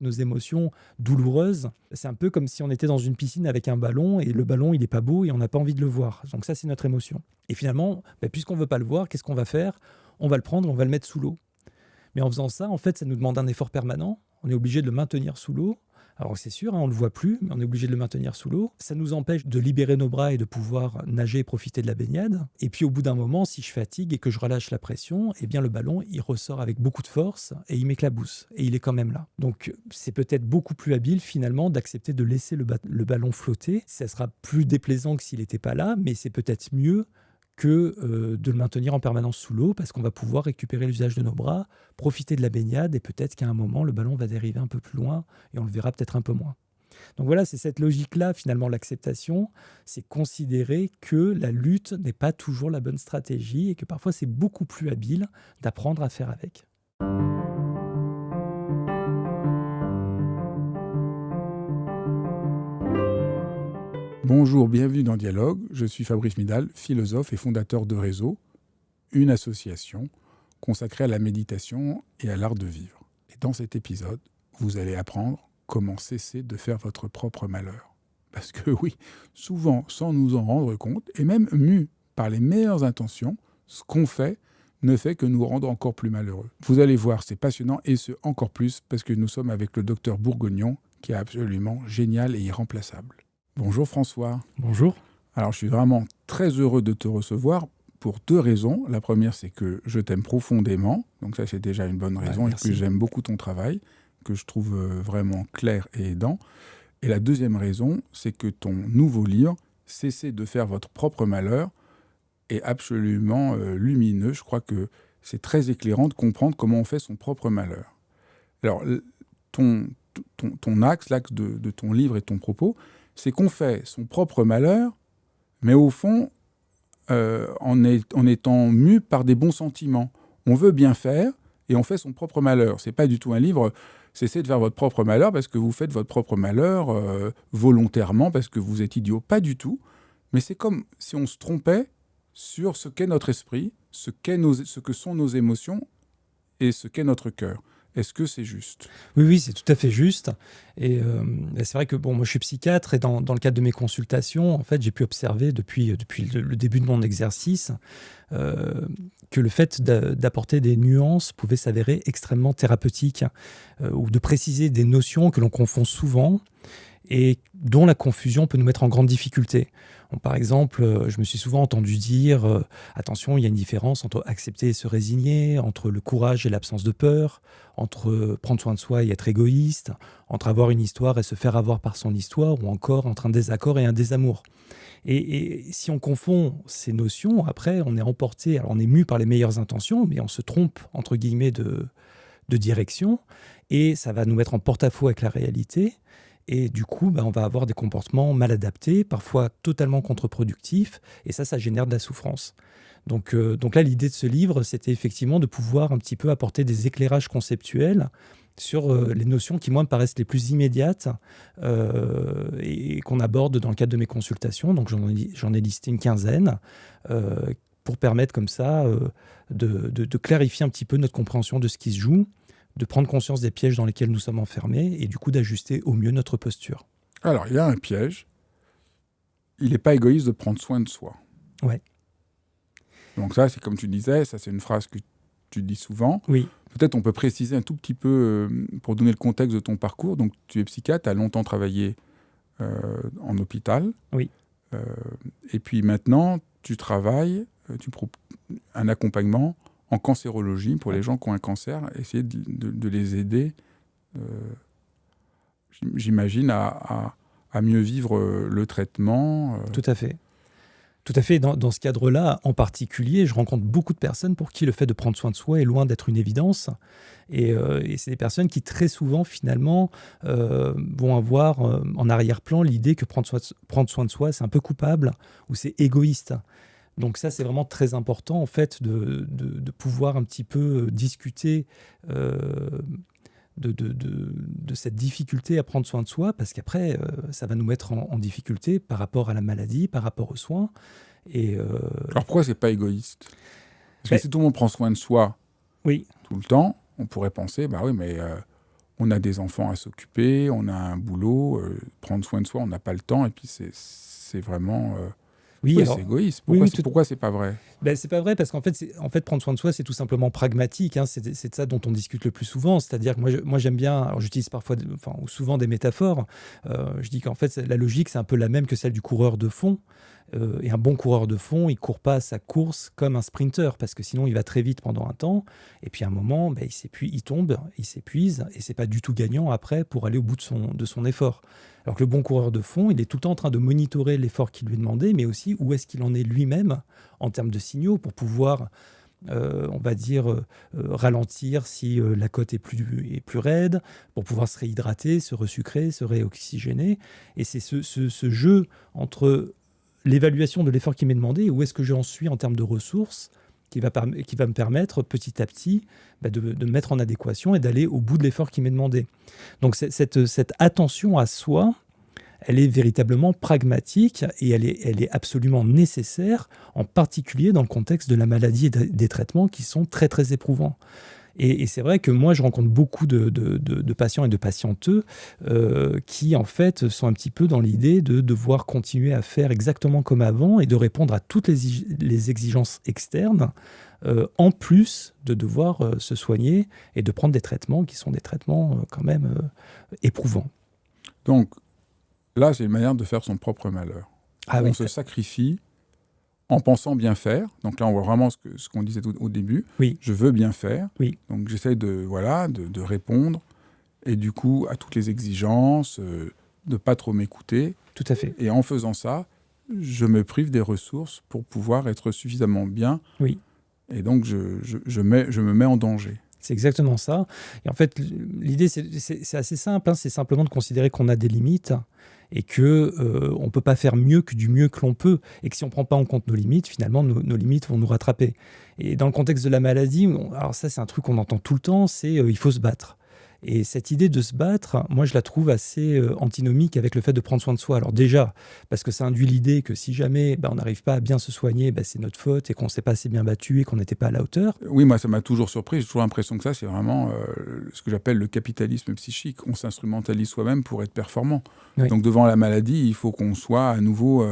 nos émotions douloureuses. C'est un peu comme si on était dans une piscine avec un ballon et le ballon, il n'est pas beau et on n'a pas envie de le voir. Donc ça, c'est notre émotion. Et finalement, puisqu'on ne veut pas le voir, qu'est-ce qu'on va faire ? On va le prendre, on va le mettre sous l'eau. Mais en faisant ça, en fait, ça nous demande un effort permanent. On est obligé de le maintenir sous l'eau. Alors c'est sûr, on ne le voit plus, mais on est obligé de le maintenir sous l'eau. Ça nous empêche de libérer nos bras et de pouvoir nager et profiter de la baignade. Et puis au bout d'un moment, si je fatigue et que je relâche la pression, eh bien le ballon, il ressort avec beaucoup de force et il m'éclabousse. Et il est quand même là. Donc c'est peut-être beaucoup plus habile finalement d'accepter de laisser le ballon flotter. Ça sera plus déplaisant que s'il n'était pas là, mais c'est peut-être mieux que de le maintenir en permanence sous l'eau parce qu'on va pouvoir récupérer l'usage de nos bras, profiter de la baignade et peut-être qu'à un moment, le ballon va dériver un peu plus loin et on le verra peut-être un peu moins. Donc voilà, c'est cette logique-là, finalement, l'acceptation, c'est considérer que la lutte n'est pas toujours la bonne stratégie et que parfois c'est beaucoup plus habile d'apprendre à faire avec. Bonjour, bienvenue dans Dialogue. Je suis Fabrice Midal, philosophe et fondateur de Réseau, une association consacrée à la méditation et à l'art de vivre. Et dans cet épisode, vous allez apprendre comment cesser de faire votre propre malheur. Parce que oui, souvent, sans nous en rendre compte, et même mus par les meilleures intentions, ce qu'on fait ne fait que nous rendre encore plus malheureux. Vous allez voir, c'est passionnant, et ce encore plus parce que nous sommes avec le docteur Bourgognon, qui est absolument génial et irremplaçable. Bonjour François. Bonjour. Alors je suis vraiment très heureux de te recevoir pour deux raisons. La première, c'est que je t'aime profondément, donc ça c'est déjà une bonne raison, et que j'aime beaucoup ton travail, que je trouve vraiment clair et aidant. Et la deuxième raison, c'est que ton nouveau livre, Cessez de faire votre propre malheur, est absolument lumineux. Je crois que c'est très éclairant de comprendre comment on fait son propre malheur. Alors, ton axe, l'axe de ton livre et ton propos, c'est qu'on fait son propre malheur, mais au fond, en étant mu par des bons sentiments. On veut bien faire et on fait son propre malheur. C'est pas du tout un livre « Cessez de faire votre propre malheur » parce que vous faites votre propre malheur volontairement, parce que vous êtes idiot. Pas du tout. Mais c'est comme si on se trompait sur ce qu'est notre esprit, ce que sont nos émotions et ce qu'est notre cœur. Est-ce que c'est juste ? Oui, c'est tout à fait juste. Et c'est vrai que moi, je suis psychiatre et dans le cadre de mes consultations, en fait, j'ai pu observer depuis le début de mon exercice que le fait d'apporter des nuances pouvait s'avérer extrêmement thérapeutique ou de préciser des notions que l'on confond souvent et dont la confusion peut nous mettre en grande difficulté. Par exemple, je me suis souvent entendu dire attention, il y a une différence entre accepter et se résigner, entre le courage et l'absence de peur, entre prendre soin de soi et être égoïste, entre avoir une histoire et se faire avoir par son histoire, ou encore entre un désaccord et un désamour. Et si on confond ces notions, après, on est emporté, alors on est mu par les meilleures intentions, mais on se trompe, entre guillemets, de direction, et ça va nous mettre en porte-à-faux avec la réalité. Et du coup, on va avoir des comportements mal adaptés, parfois totalement contre-productifs, et ça génère de la souffrance. Donc là, l'idée de ce livre, c'était effectivement de pouvoir un petit peu apporter des éclairages conceptuels sur les notions qui, moi, me paraissent les plus immédiates et qu'on aborde dans le cadre de mes consultations. Donc j'en ai listé une quinzaine pour permettre comme ça de clarifier un petit peu notre compréhension de ce qui se joue, de prendre conscience des pièges dans lesquels nous sommes enfermés et du coup d'ajuster au mieux notre posture. Alors, il y a un piège. Il n'est pas égoïste de prendre soin de soi. Ouais. Donc ça, c'est comme tu disais, ça c'est une phrase que tu dis souvent. Oui. Peut-être on peut préciser un tout petit peu pour donner le contexte de ton parcours. Donc tu es psychiatre, tu as longtemps travaillé en hôpital. Oui. Et puis maintenant, tu travailles, tu proposes un accompagnement en cancérologie pour les gens qui ont un cancer, essayer de les aider, j'imagine, à mieux vivre le traitement. Tout à fait. Tout à fait. Dans ce cadre-là, en particulier, je rencontre beaucoup de personnes pour qui le fait de prendre soin de soi est loin d'être une évidence. Et c'est des personnes qui, très souvent, finalement, vont avoir en arrière-plan l'idée que prendre soin de soi, c'est un peu coupable ou c'est égoïste. Donc ça, c'est vraiment très important, en fait, de pouvoir un petit peu discuter de cette difficulté à prendre soin de soi, parce qu'après, ça va nous mettre en difficulté par rapport à la maladie, par rapport aux soins. Alors pourquoi c'est pas égoïste ? Parce que si tout le monde prend soin de soi oui. tout le temps, on pourrait penser, bah oui, mais on a des enfants à s'occuper, on a un boulot, prendre soin de soi, on n'a pas le temps, et puis c'est vraiment... Oui, alors, c'est égoïste. Pourquoi c'est pas vrai? C'est pas vrai parce qu'en fait, prendre soin de soi, c'est tout simplement pragmatique. Hein. C'est de ça dont on discute le plus souvent. C'est-à-dire que moi j'aime bien, alors j'utilise parfois, ou souvent des métaphores. Je dis qu'en fait, la logique, c'est un peu la même que celle du coureur de fond. Et un bon coureur de fond, il court pas sa course comme un sprinter parce que sinon il va très vite pendant un temps. Et puis à un moment, il tombe, il s'épuise et c'est pas du tout gagnant après pour aller au bout de son effort. Alors que le bon coureur de fond, il est tout le temps en train de monitorer l'effort qui lui est demandé, mais aussi où est-ce qu'il en est lui-même en termes de signaux pour pouvoir, on va dire, ralentir si la côte est plus raide, pour pouvoir se réhydrater, se resucrer, se réoxygéner. Et c'est ce jeu entre l'évaluation de l'effort qui m'est demandé et où est-ce que j'en suis en termes de ressources qui va me permettre petit à petit de me mettre en adéquation et d'aller au bout de l'effort qui m'est demandé. Donc cette attention à soi, elle est véritablement pragmatique et elle est absolument nécessaire, en particulier dans le contexte de la maladie et des traitements qui sont très très éprouvants. Et c'est vrai que moi, je rencontre beaucoup de patients et de patienteux qui, en fait, sont un petit peu dans l'idée de devoir continuer à faire exactement comme avant et de répondre à toutes les exigences externes, en plus de devoir se soigner et de prendre des traitements qui sont des traitements quand même éprouvants. Donc, là, c'est une manière de faire son propre malheur. On se sacrifie en pensant bien faire. Donc là, on voit vraiment ce qu'on disait au début. Oui. Je veux bien faire. Oui. Donc j'essaie de répondre, et du coup, à toutes les exigences, de ne pas trop m'écouter. Tout à fait. Et en faisant ça, je me prive des ressources pour pouvoir être suffisamment bien. Oui. Et donc, je me mets en danger. C'est exactement ça. Et en fait, l'idée, c'est assez simple. Hein. C'est simplement de considérer qu'on a des limites et qu'on ne peut pas faire mieux que du mieux que l'on peut. Et que si on ne prend pas en compte nos limites, finalement, nos limites vont nous rattraper. Et dans le contexte de la maladie, alors ça, c'est un truc qu'on entend tout le temps, c'est il faut se battre. Et cette idée de se battre, moi, je la trouve assez antinomique avec le fait de prendre soin de soi. Alors déjà, parce que ça induit l'idée que si jamais on n'arrive pas à bien se soigner, c'est notre faute et qu'on ne s'est pas assez bien battu et qu'on n'était pas à la hauteur. Oui, moi, ça m'a toujours surpris. J'ai toujours l'impression que ça, c'est vraiment ce que j'appelle le capitalisme psychique. On s'instrumentalise soi-même pour être performant. Oui. Donc devant la maladie, il faut qu'on soit à nouveau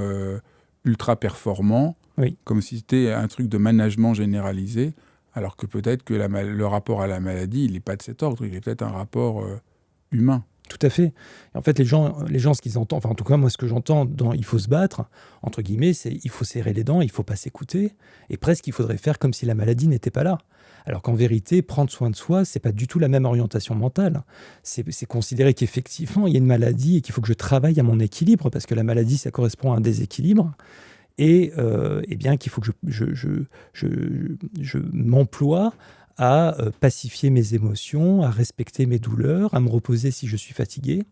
ultra performant, oui. Comme si c'était un truc de management généralisé. Alors que peut-être que le rapport à la maladie, il n'est pas de cet ordre, il est peut-être un rapport humain. Tout à fait. Et en fait, les gens, ce qu'ils entendent, enfin en tout cas moi, ce que j'entends dans « il faut se battre », entre guillemets, c'est « il faut serrer les dents, il ne faut pas s'écouter », et presque il faudrait faire comme si la maladie n'était pas là. Alors qu'en vérité, prendre soin de soi, ce n'est pas du tout la même orientation mentale. C'est considérer qu'effectivement, il y a une maladie et qu'il faut que je travaille à mon équilibre, parce que la maladie, ça correspond à un déséquilibre. Et bien qu'il faut que je m'emploie à pacifier mes émotions, à respecter mes douleurs, à me reposer si je suis fatigué,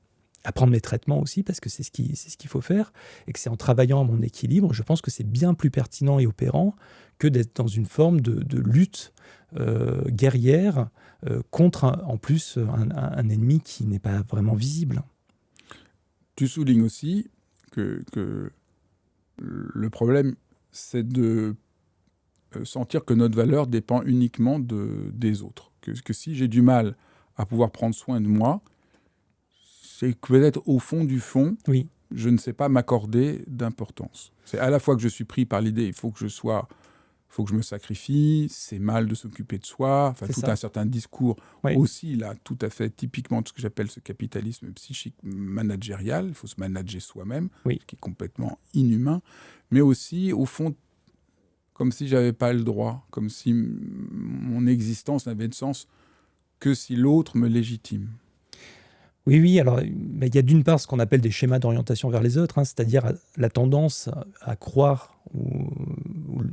à prendre mes traitements aussi, parce que c'est ce qu'il faut faire, et que c'est en travaillant à mon équilibre, je pense que c'est bien plus pertinent et opérant que d'être dans une forme de lutte guerrière contre, en plus, un ennemi qui n'est pas vraiment visible. Tu soulignes aussi que le problème, c'est de sentir que notre valeur dépend uniquement des autres. Que si j'ai du mal à pouvoir prendre soin de moi, c'est que peut-être au fond du fond, oui. Je ne sais pas m'accorder d'importance. C'est à la fois que je suis pris par l'idée, il faut que je me sacrifie, c'est mal de s'occuper de soi, enfin tout un certain discours aussi, là, tout à fait typiquement de ce que j'appelle ce capitalisme psychique managérial, il faut se manager soi-même, ce qui est complètement inhumain, mais aussi, au fond, comme si j'avais pas le droit, comme si mon existence n'avait de sens que si l'autre me légitime. Oui, alors il y a d'une part ce qu'on appelle des schémas d'orientation vers les autres, hein, c'est-à-dire la tendance à croire,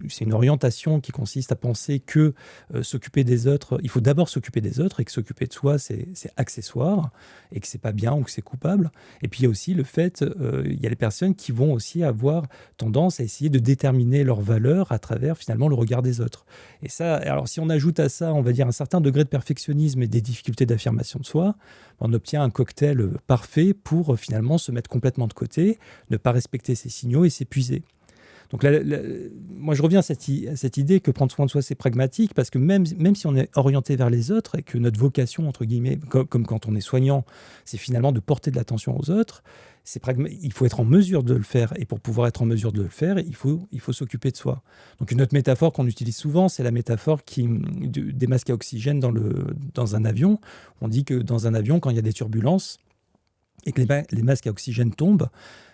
c'est une orientation qui consiste à penser que s'occuper des autres, il faut d'abord s'occuper des autres et que s'occuper de soi, c'est accessoire et que c'est pas bien ou que c'est coupable. Et puis il y a aussi le fait, il y a les personnes qui vont aussi avoir tendance à essayer de déterminer leur valeur à travers finalement le regard des autres. Et ça, alors si on ajoute à ça, on va dire un certain degré de perfectionnisme et des difficultés d'affirmation de soi, on obtient un cocktail parfait pour finalement se mettre complètement de côté, ne pas respecter ses signaux et s'épuiser. Donc moi, je reviens à cette idée que prendre soin de soi, c'est pragmatique, parce que même si on est orienté vers les autres et que notre vocation, entre guillemets, comme quand on est soignant, c'est finalement de porter de l'attention aux autres, il faut être en mesure de le faire. Et pour pouvoir être en mesure de le faire, il faut s'occuper de soi. Donc une autre métaphore qu'on utilise souvent, c'est la métaphore des masques à oxygène dans un avion. On dit que dans un avion, quand il y a des turbulences et que les masques à oxygène tombent,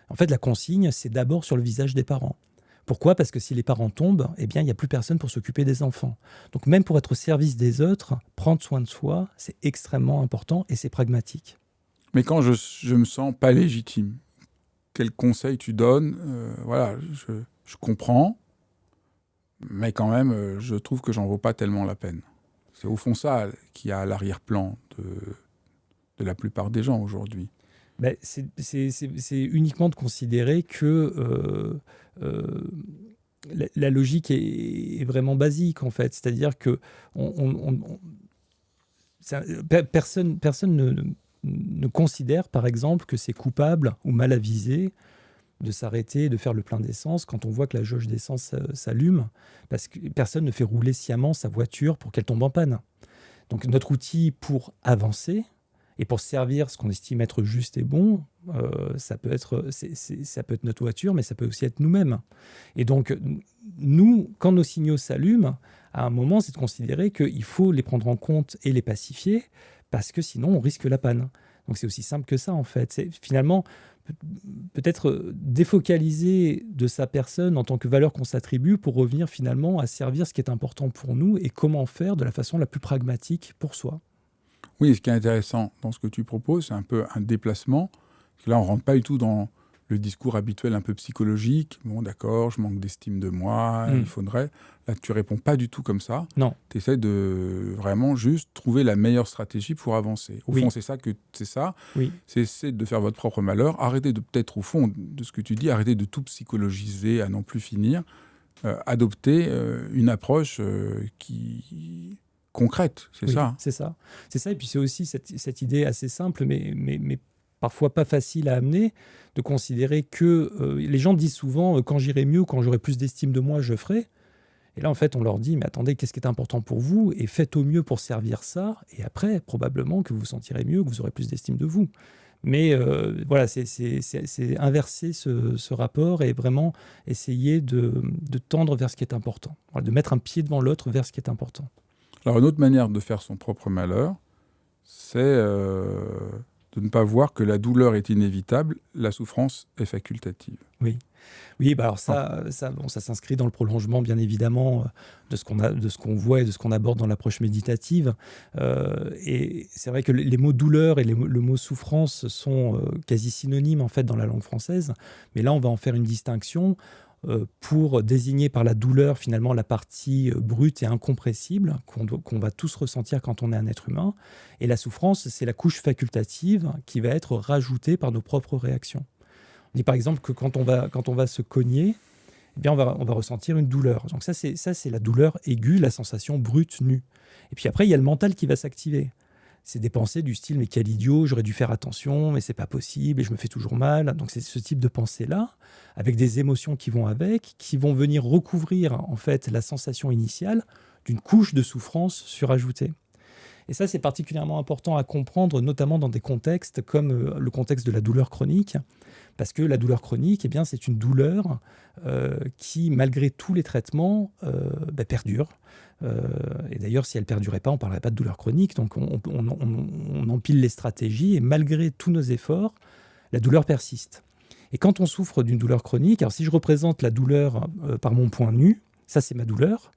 en fait, la consigne, c'est d'abord sur le visage des parents. Pourquoi ? Parce que si les parents tombent, eh bien, il n'y a plus personne pour s'occuper des enfants. Donc même pour être au service des autres, prendre soin de soi, c'est extrêmement important et c'est pragmatique. Mais quand je me sens pas légitime, quel conseil tu donnes ? Voilà, je comprends, mais quand même, je trouve que j'en vaux pas tellement la peine. C'est au fond ça qui a à l'arrière-plan de la plupart des gens aujourd'hui. Ben, c'est uniquement de considérer que la logique est vraiment basique, en fait. C'est-à-dire que personne ne considère, par exemple, que c'est coupable ou mal avisé de s'arrêter, de faire le plein d'essence quand on voit que la jauge d'essence s'allume, parce que personne ne fait rouler sciemment sa voiture pour qu'elle tombe en panne. Donc notre outil pour avancer et pour servir ce qu'on estime être juste et bon, ça peut être notre voiture, mais ça peut aussi être nous-mêmes. Et donc, nous, quand nos signaux s'allument, à un moment, c'est de considérer qu'il faut les prendre en compte et les pacifier, parce que sinon, on risque la panne. Donc, c'est aussi simple que ça, en fait. C'est finalement peut-être défocaliser de sa personne en tant que valeur qu'on s'attribue pour revenir finalement à servir ce qui est important pour nous et comment faire de la façon la plus pragmatique pour soi. Oui, ce qui est intéressant dans ce que tu proposes, c'est un peu un déplacement. Parce que là, on ne rentre pas du tout dans le discours habituel un peu psychologique. Bon, d'accord, je manque d'estime de moi, il faudrait... Là, tu ne réponds pas du tout comme ça. Non. Tu essaies de vraiment juste trouver la meilleure stratégie pour avancer. Au fond, c'est ça. Oui. C'est de faire votre propre malheur. Arrêtez de, peut-être au fond de ce que tu dis, arrêtez de tout psychologiser à n'en plus finir. Adopter une approche concrète, c'est ça. C'est ça. C'est ça. Et puis c'est aussi cette idée assez simple, mais parfois pas facile à amener, de considérer que les gens disent souvent quand j'irai mieux, quand j'aurai plus d'estime de moi, je ferai. Et là, en fait, on leur dit, mais attendez, qu'est-ce qui est important pour vous ? Et faites au mieux pour servir ça. Et après, probablement que vous vous sentirez mieux, que vous aurez plus d'estime de vous. Mais voilà, c'est inverser ce rapport et vraiment essayer de tendre vers ce qui est important. Voilà, de mettre un pied devant l'autre vers ce qui est important. Alors, une autre manière de faire son propre malheur, c'est de ne pas voir que la douleur est inévitable, la souffrance est facultative. Oui, bah alors ça s'inscrit dans le prolongement, bien évidemment, de ce qu'on voit et de ce qu'on aborde dans l'approche méditative. Et c'est vrai que les mots douleur et le mot souffrance sont quasi synonymes, en fait, dans la langue française. Mais là, on va en faire une distinction pour désigner par la douleur, finalement, la partie brute et incompressible qu'on va tous ressentir quand on est un être humain. Et la souffrance, c'est la couche facultative qui va être rajoutée par nos propres réactions. On dit par exemple que quand on va se cogner, eh bien on va ressentir une douleur. Donc ça c'est la douleur aiguë, la sensation brute, nue. Et puis après, il y a le mental qui va s'activer. C'est des pensées du style « mais quel idiot, j'aurais dû faire attention, mais c'est pas possible et je me fais toujours mal ». Donc c'est ce type de pensée-là, avec des émotions qui vont avec, qui vont venir recouvrir en fait la sensation initiale d'une couche de souffrance surajoutée. Et ça, c'est particulièrement important à comprendre, notamment dans des contextes comme le contexte de la douleur chronique, parce que la douleur chronique, eh bien, c'est une douleur qui, malgré tous les traitements, perdure. Et d'ailleurs, si elle ne perdurait pas, on ne parlerait pas de douleur chronique. Donc, on empile les stratégies et malgré tous nos efforts, la douleur persiste. Et quand on souffre d'une douleur chronique, alors si je représente la douleur par mon point nu, ça, c'est ma douleur.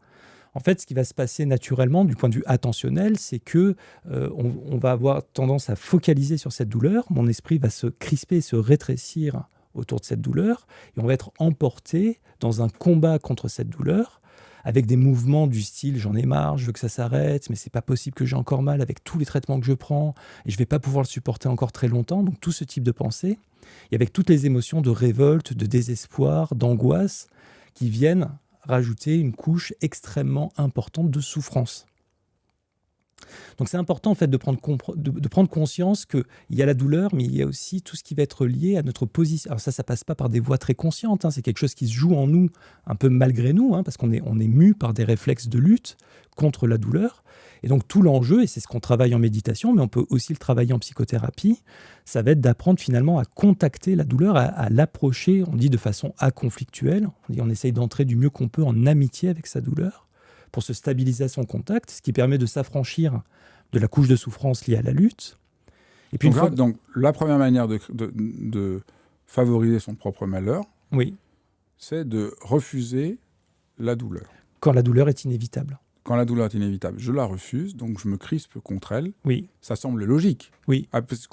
En fait, ce qui va se passer naturellement du point de vue attentionnel, c'est que on va avoir tendance à focaliser sur cette douleur. Mon esprit va se crisper, se rétrécir autour de cette douleur, et on va être emporté dans un combat contre cette douleur, avec des mouvements du style « j'en ai marre, je veux que ça s'arrête, mais c'est pas possible que j'ai encore mal avec tous les traitements que je prends, et je vais pas pouvoir le supporter encore très longtemps ». Donc tout ce type de pensée, et avec toutes les émotions de révolte, de désespoir, d'angoisse, qui viennent rajouter une couche extrêmement importante de souffrance. Donc c'est important en fait de prendre conscience qu'il y a la douleur, mais il y a aussi tout ce qui va être lié à notre position. Alors ça passe pas par des voies très conscientes, hein. C'est quelque chose qui se joue en nous, un peu malgré nous, hein, parce qu'on est mu par des réflexes de lutte contre la douleur. Et donc tout l'enjeu, et c'est ce qu'on travaille en méditation, mais on peut aussi le travailler en psychothérapie, ça va être d'apprendre finalement à contacter la douleur, à l'approcher, on dit de façon aconflictuelle, on essaye d'entrer du mieux qu'on peut en amitié avec sa douleur, pour se stabiliser à son contact, ce qui permet de s'affranchir de la couche de souffrance liée à la lutte. Et puis donc la première manière de favoriser son propre malheur, oui, c'est de refuser la douleur. Quand la douleur est inévitable. Quand la douleur est inévitable, je la refuse, donc je me crispe contre elle. Oui. Ça semble logique. Oui. Parce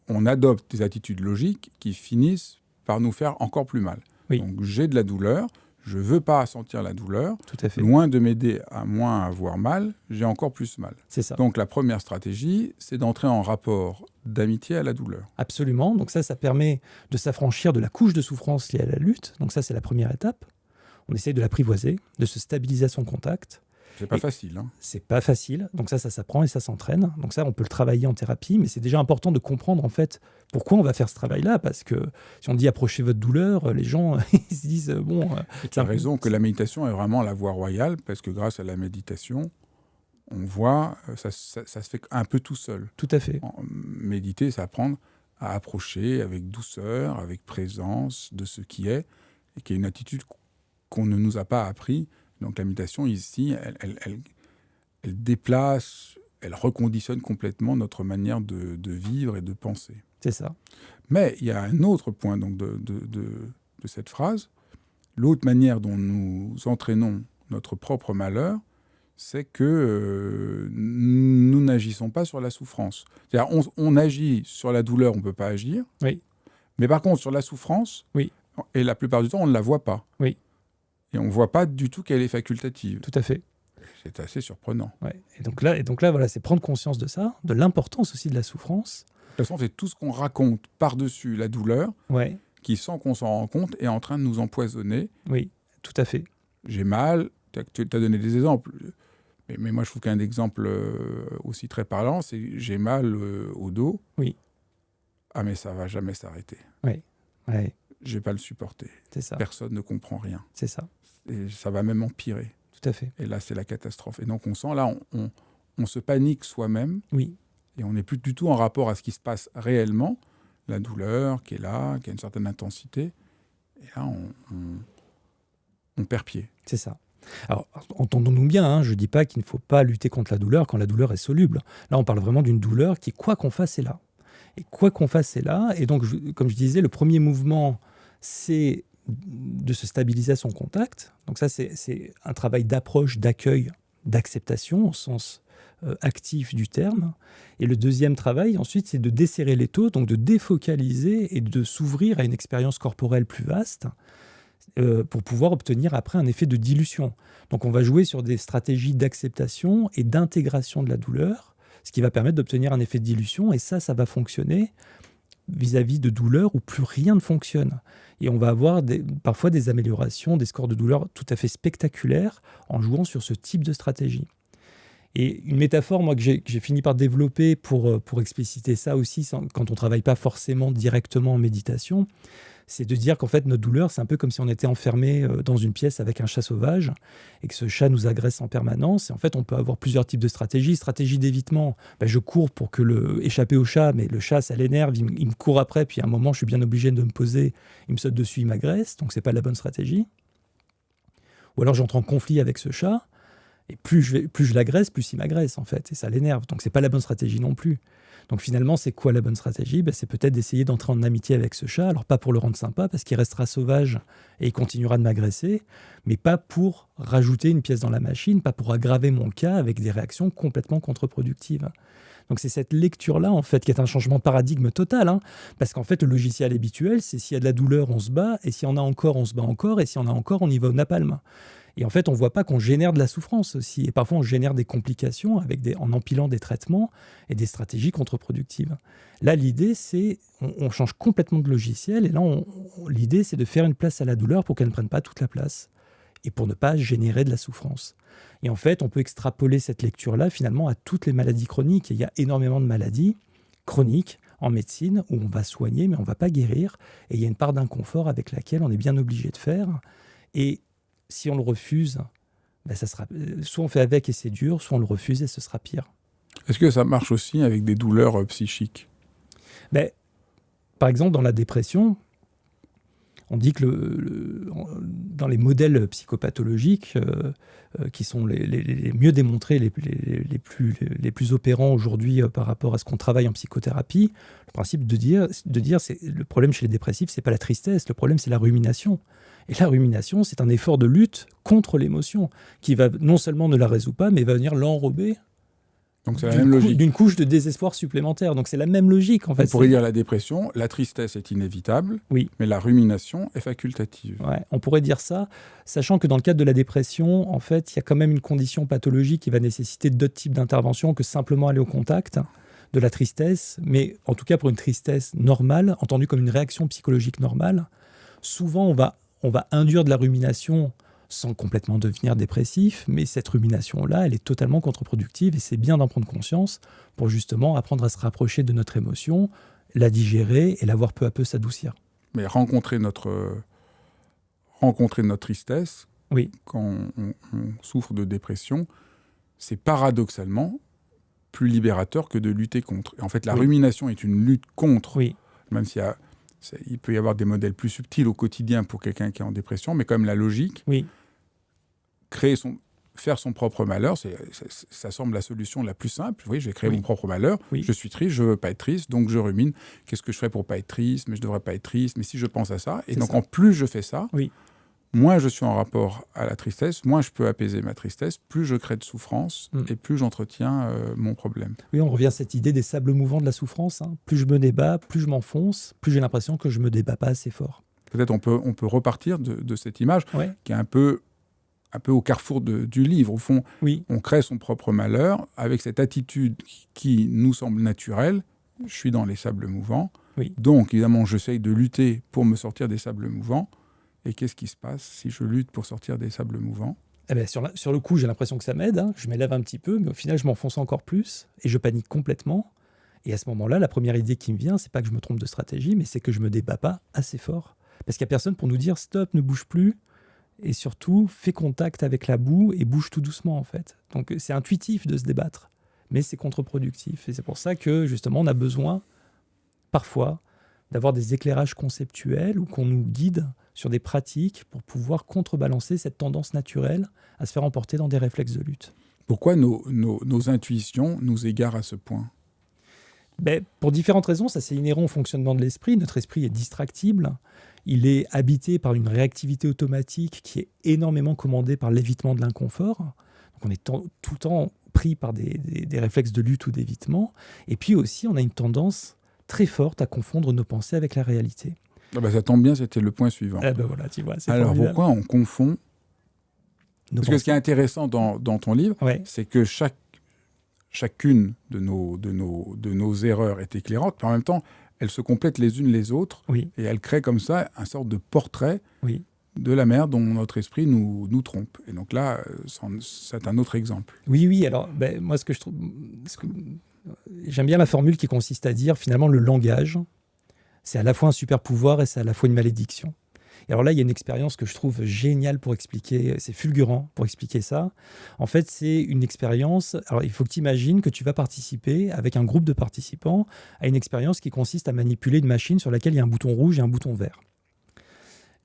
on adopte des attitudes logiques qui finissent par nous faire encore plus mal. Oui. Donc j'ai de la douleur, je ne veux pas sentir la douleur. Tout à fait. Loin de m'aider à moins avoir mal, j'ai encore plus mal. C'est ça. Donc la première stratégie, c'est d'entrer en rapport d'amitié à la douleur. Absolument. Donc ça permet de s'affranchir de la couche de souffrance liée à la lutte. Donc ça, c'est la première étape. On essaye de l'apprivoiser, de se stabiliser à son contact. C'est pas facile. Hein. C'est pas facile. Donc ça s'apprend et ça s'entraîne. Donc ça, on peut le travailler en thérapie, mais c'est déjà important de comprendre en fait pourquoi on va faire ce travail-là. Parce que si on dit approchez votre douleur, les gens ils se disent bon. Tu as raison que la méditation est vraiment la voie royale, parce que grâce à la méditation, on voit, ça se fait un peu tout seul. Tout à fait. Méditer, c'est apprendre à approcher avec douceur, avec présence de ce qui est, et qui est une attitude qu'on ne nous a pas appris. Donc la méditation, ici, elle déplace, elle reconditionne complètement notre manière de vivre et de penser. C'est ça. Mais il y a un autre point donc, de cette phrase. L'autre manière dont nous entraînons notre propre malheur, c'est que nous n'agissons pas sur la souffrance. C'est-à-dire on agit sur la douleur, on ne peut pas agir. Oui. Mais par contre, sur la souffrance, oui. Et la plupart du temps, on ne la voit pas. Oui. Et on ne voit pas du tout qu'elle est facultative. Tout à fait. C'est assez surprenant. Ouais. Et donc là, voilà, c'est prendre conscience de ça, de l'importance aussi de la souffrance. De toute façon, c'est tout ce qu'on raconte par-dessus la douleur, ouais. qui, sans qu'on s'en rende compte, est en train de nous empoisonner. Oui, tout à fait. J'ai mal, tu as donné des exemples. Mais moi, je trouve qu'un exemple aussi très parlant, c'est j'ai mal au dos. Oui. Ah, mais ça ne va jamais s'arrêter. Oui. Ouais. Je ne vais pas le supporter. C'est ça. Personne ne comprend rien. C'est ça. Et ça va même empirer. Tout à fait. Et là, c'est la catastrophe. Et donc, on sent, là, on se panique soi-même. Oui. Et on n'est plus du tout en rapport à ce qui se passe réellement. La douleur qui est là, qui a une certaine intensité. Et là, on perd pied. C'est ça. Alors, entendons-nous bien, hein, je ne dis pas qu'il ne faut pas lutter contre la douleur quand la douleur est soluble. Là, on parle vraiment d'une douleur qui, quoi qu'on fasse, est là. Et quoi qu'on fasse, c'est là. Et donc, comme je disais, le premier mouvement, c'est de se stabiliser à son contact. Donc ça, c'est un travail d'approche, d'accueil, d'acceptation au sens actif du terme. Et le deuxième travail, ensuite, c'est de desserrer l'étau, donc de défocaliser et de s'ouvrir à une expérience corporelle plus vaste pour pouvoir obtenir après un effet de dilution. Donc on va jouer sur des stratégies d'acceptation et d'intégration de la douleur, ce qui va permettre d'obtenir un effet de dilution, et ça va fonctionner vis-à-vis de douleurs où plus rien ne fonctionne. Et on va avoir parfois des améliorations, des scores de douleur tout à fait spectaculaires en jouant sur ce type de stratégie. Et une métaphore, moi, que j'ai fini par développer pour expliciter ça aussi, quand on ne travaille pas forcément directement en méditation, c'est de dire qu'en fait, notre douleur, c'est un peu comme si on était enfermé dans une pièce avec un chat sauvage et que ce chat nous agresse en permanence. Et en fait, on peut avoir plusieurs types de stratégies. Stratégie d'évitement, je cours pour échapper au chat, mais le chat, ça l'énerve, il me court après, puis à un moment, je suis bien obligé de me poser, il me saute dessus, il m'agresse, donc c'est pas la bonne stratégie. Ou alors, j'entre en conflit avec ce chat, et plus je l'agresse, plus il m'agresse, en fait, et ça l'énerve. Donc, c'est pas la bonne stratégie non plus. Donc finalement, c'est quoi la bonne stratégie ? C'est peut-être d'essayer d'entrer en amitié avec ce chat, alors pas pour le rendre sympa, parce qu'il restera sauvage et il continuera de m'agresser, mais pas pour rajouter une pièce dans la machine, pas pour aggraver mon cas avec des réactions complètement contre-productives. Donc c'est cette lecture-là, en fait, qui est un changement de paradigme total, hein, parce qu'en fait, le logiciel habituel, c'est s'il y a de la douleur, on se bat, et s'il y en a encore, on se bat encore, et s'il y en a encore, on y va au napalm. Et en fait, on ne voit pas qu'on génère de la souffrance aussi. Et parfois, on génère des complications en empilant des traitements et des stratégies contre-productives. Là, l'idée, c'est on change complètement de logiciel. Et là, l'idée, c'est de faire une place à la douleur pour qu'elle ne prenne pas toute la place. et pour ne pas générer de la souffrance. Et en fait, on peut extrapoler cette lecture-là finalement à toutes les maladies chroniques. Et il y a énormément de maladies chroniques en médecine où on va soigner, mais on ne va pas guérir. Et il y a une part d'inconfort avec laquelle on est bien obligé de faire. Et si on le refuse, ça sera, soit on fait avec et c'est dur, soit on le refuse et ce sera pire. Est-ce que ça marche aussi avec des douleurs psychiques ? Par exemple, dans la dépression, on dit que dans les modèles psychopathologiques qui sont les mieux démontrés, les plus opérants aujourd'hui par rapport à ce qu'on travaille en psychothérapie, le principe de dire c'est le problème chez les dépressifs, c'est pas la tristesse, le problème c'est la rumination. Et la rumination, c'est un effort de lutte contre l'émotion qui va non seulement ne la résout pas, mais va venir l'enrober. Donc c'est la même logique. D'une couche de désespoir supplémentaire. Donc c'est la même logique en fait. On pourrait dire la dépression, la tristesse est inévitable, oui. Mais la rumination est facultative. Ouais, on pourrait dire ça, sachant que dans le cadre de la dépression, en fait, il y a quand même une condition pathologique qui va nécessiter d'autres types d'interventions que simplement aller au contact de la tristesse. Mais en tout cas pour une tristesse normale, entendue comme une réaction psychologique normale, souvent on va induire de la rumination sans complètement devenir dépressif, mais cette rumination-là, elle est totalement contre-productive et c'est bien d'en prendre conscience pour justement apprendre à se rapprocher de notre émotion, la digérer et la voir peu à peu s'adoucir. Mais rencontrer notre tristesse, oui. Quand on souffre de dépression, c'est paradoxalement plus libérateur que de lutter contre. Et en fait, la rumination est une lutte contre, même s'il il peut y avoir des modèles plus subtils au quotidien pour quelqu'un qui est en dépression, mais quand même la logique, faire son propre malheur, ça semble la solution la plus simple. Oui, je vais créer mon propre malheur, je suis triste, je ne veux pas être triste, donc je rumine. Qu'est-ce que je ferais pour ne pas être triste ? Mais je ne devrais pas être triste, mais si je pense à ça, et donc en plus je fais ça, moins je suis en rapport à la tristesse, moins je peux apaiser ma tristesse, plus je crée de souffrance et plus j'entretiens mon problème. Oui, on revient à cette idée des sables mouvants de la souffrance. Plus je me débat, plus je m'enfonce, plus j'ai l'impression que je ne me débat pas assez fort. Peut-être on peut repartir de cette image qui est un peu au carrefour du livre. Au fond, on crée son propre malheur avec cette attitude qui nous semble naturelle. Je suis dans les sables mouvants. Donc, évidemment, j'essaye de lutter pour me sortir des sables mouvants. Et qu'est-ce qui se passe si je lutte pour sortir des sables mouvants ? Sur le coup, j'ai l'impression que ça m'aide. Je m'élève un petit peu, mais au final, je m'enfonce encore plus et je panique complètement. Et à ce moment-là, la première idée qui me vient, c'est pas que je me trompe de stratégie, mais c'est que je me débat pas assez fort. Parce qu'il n'y a personne pour nous dire « stop, ne bouge plus ». Et surtout, fais contact avec la boue et bouge tout doucement, en fait. Donc, c'est intuitif de se débattre, mais c'est contre-productif. Et c'est pour ça que, justement, on a besoin, parfois, d'avoir des éclairages conceptuels ou qu'on nous guide sur des pratiques pour pouvoir contrebalancer cette tendance naturelle à se faire emporter dans des réflexes de lutte. Pourquoi nos intuitions nous égarent à ce point ? Pour différentes raisons, ça c'est inhérent au fonctionnement de l'esprit. Notre esprit est distractible. Il est habité par une réactivité automatique qui est énormément commandée par l'évitement de l'inconfort. Donc on est tout le temps pris par des réflexes de lutte ou d'évitement. Et puis aussi, on a une tendance très forte à confondre nos pensées avec la réalité. Ça tombe bien, c'était le point suivant. Voilà, tu vois, c'est alors formidable. Pourquoi on confond Parce que ce qui est intéressant dans ton livre, c'est que chacune de nos erreurs est éclairante, mais en même temps, elles se complètent les unes les autres, et elles créent comme ça un sorte de portrait de la manière dont notre esprit nous trompe. Et donc là, c'est un autre exemple. Oui, alors moi, ce que je trouve... J'aime bien la formule qui consiste à dire, finalement, le langage, c'est à la fois un super pouvoir et c'est à la fois une malédiction. Et alors là, il y a une expérience que je trouve géniale pour expliquer, c'est fulgurant pour expliquer ça. En fait, c'est une expérience, alors il faut que tu imagines que tu vas participer avec un groupe de participants à une expérience qui consiste à manipuler une machine sur laquelle il y a un bouton rouge et un bouton vert.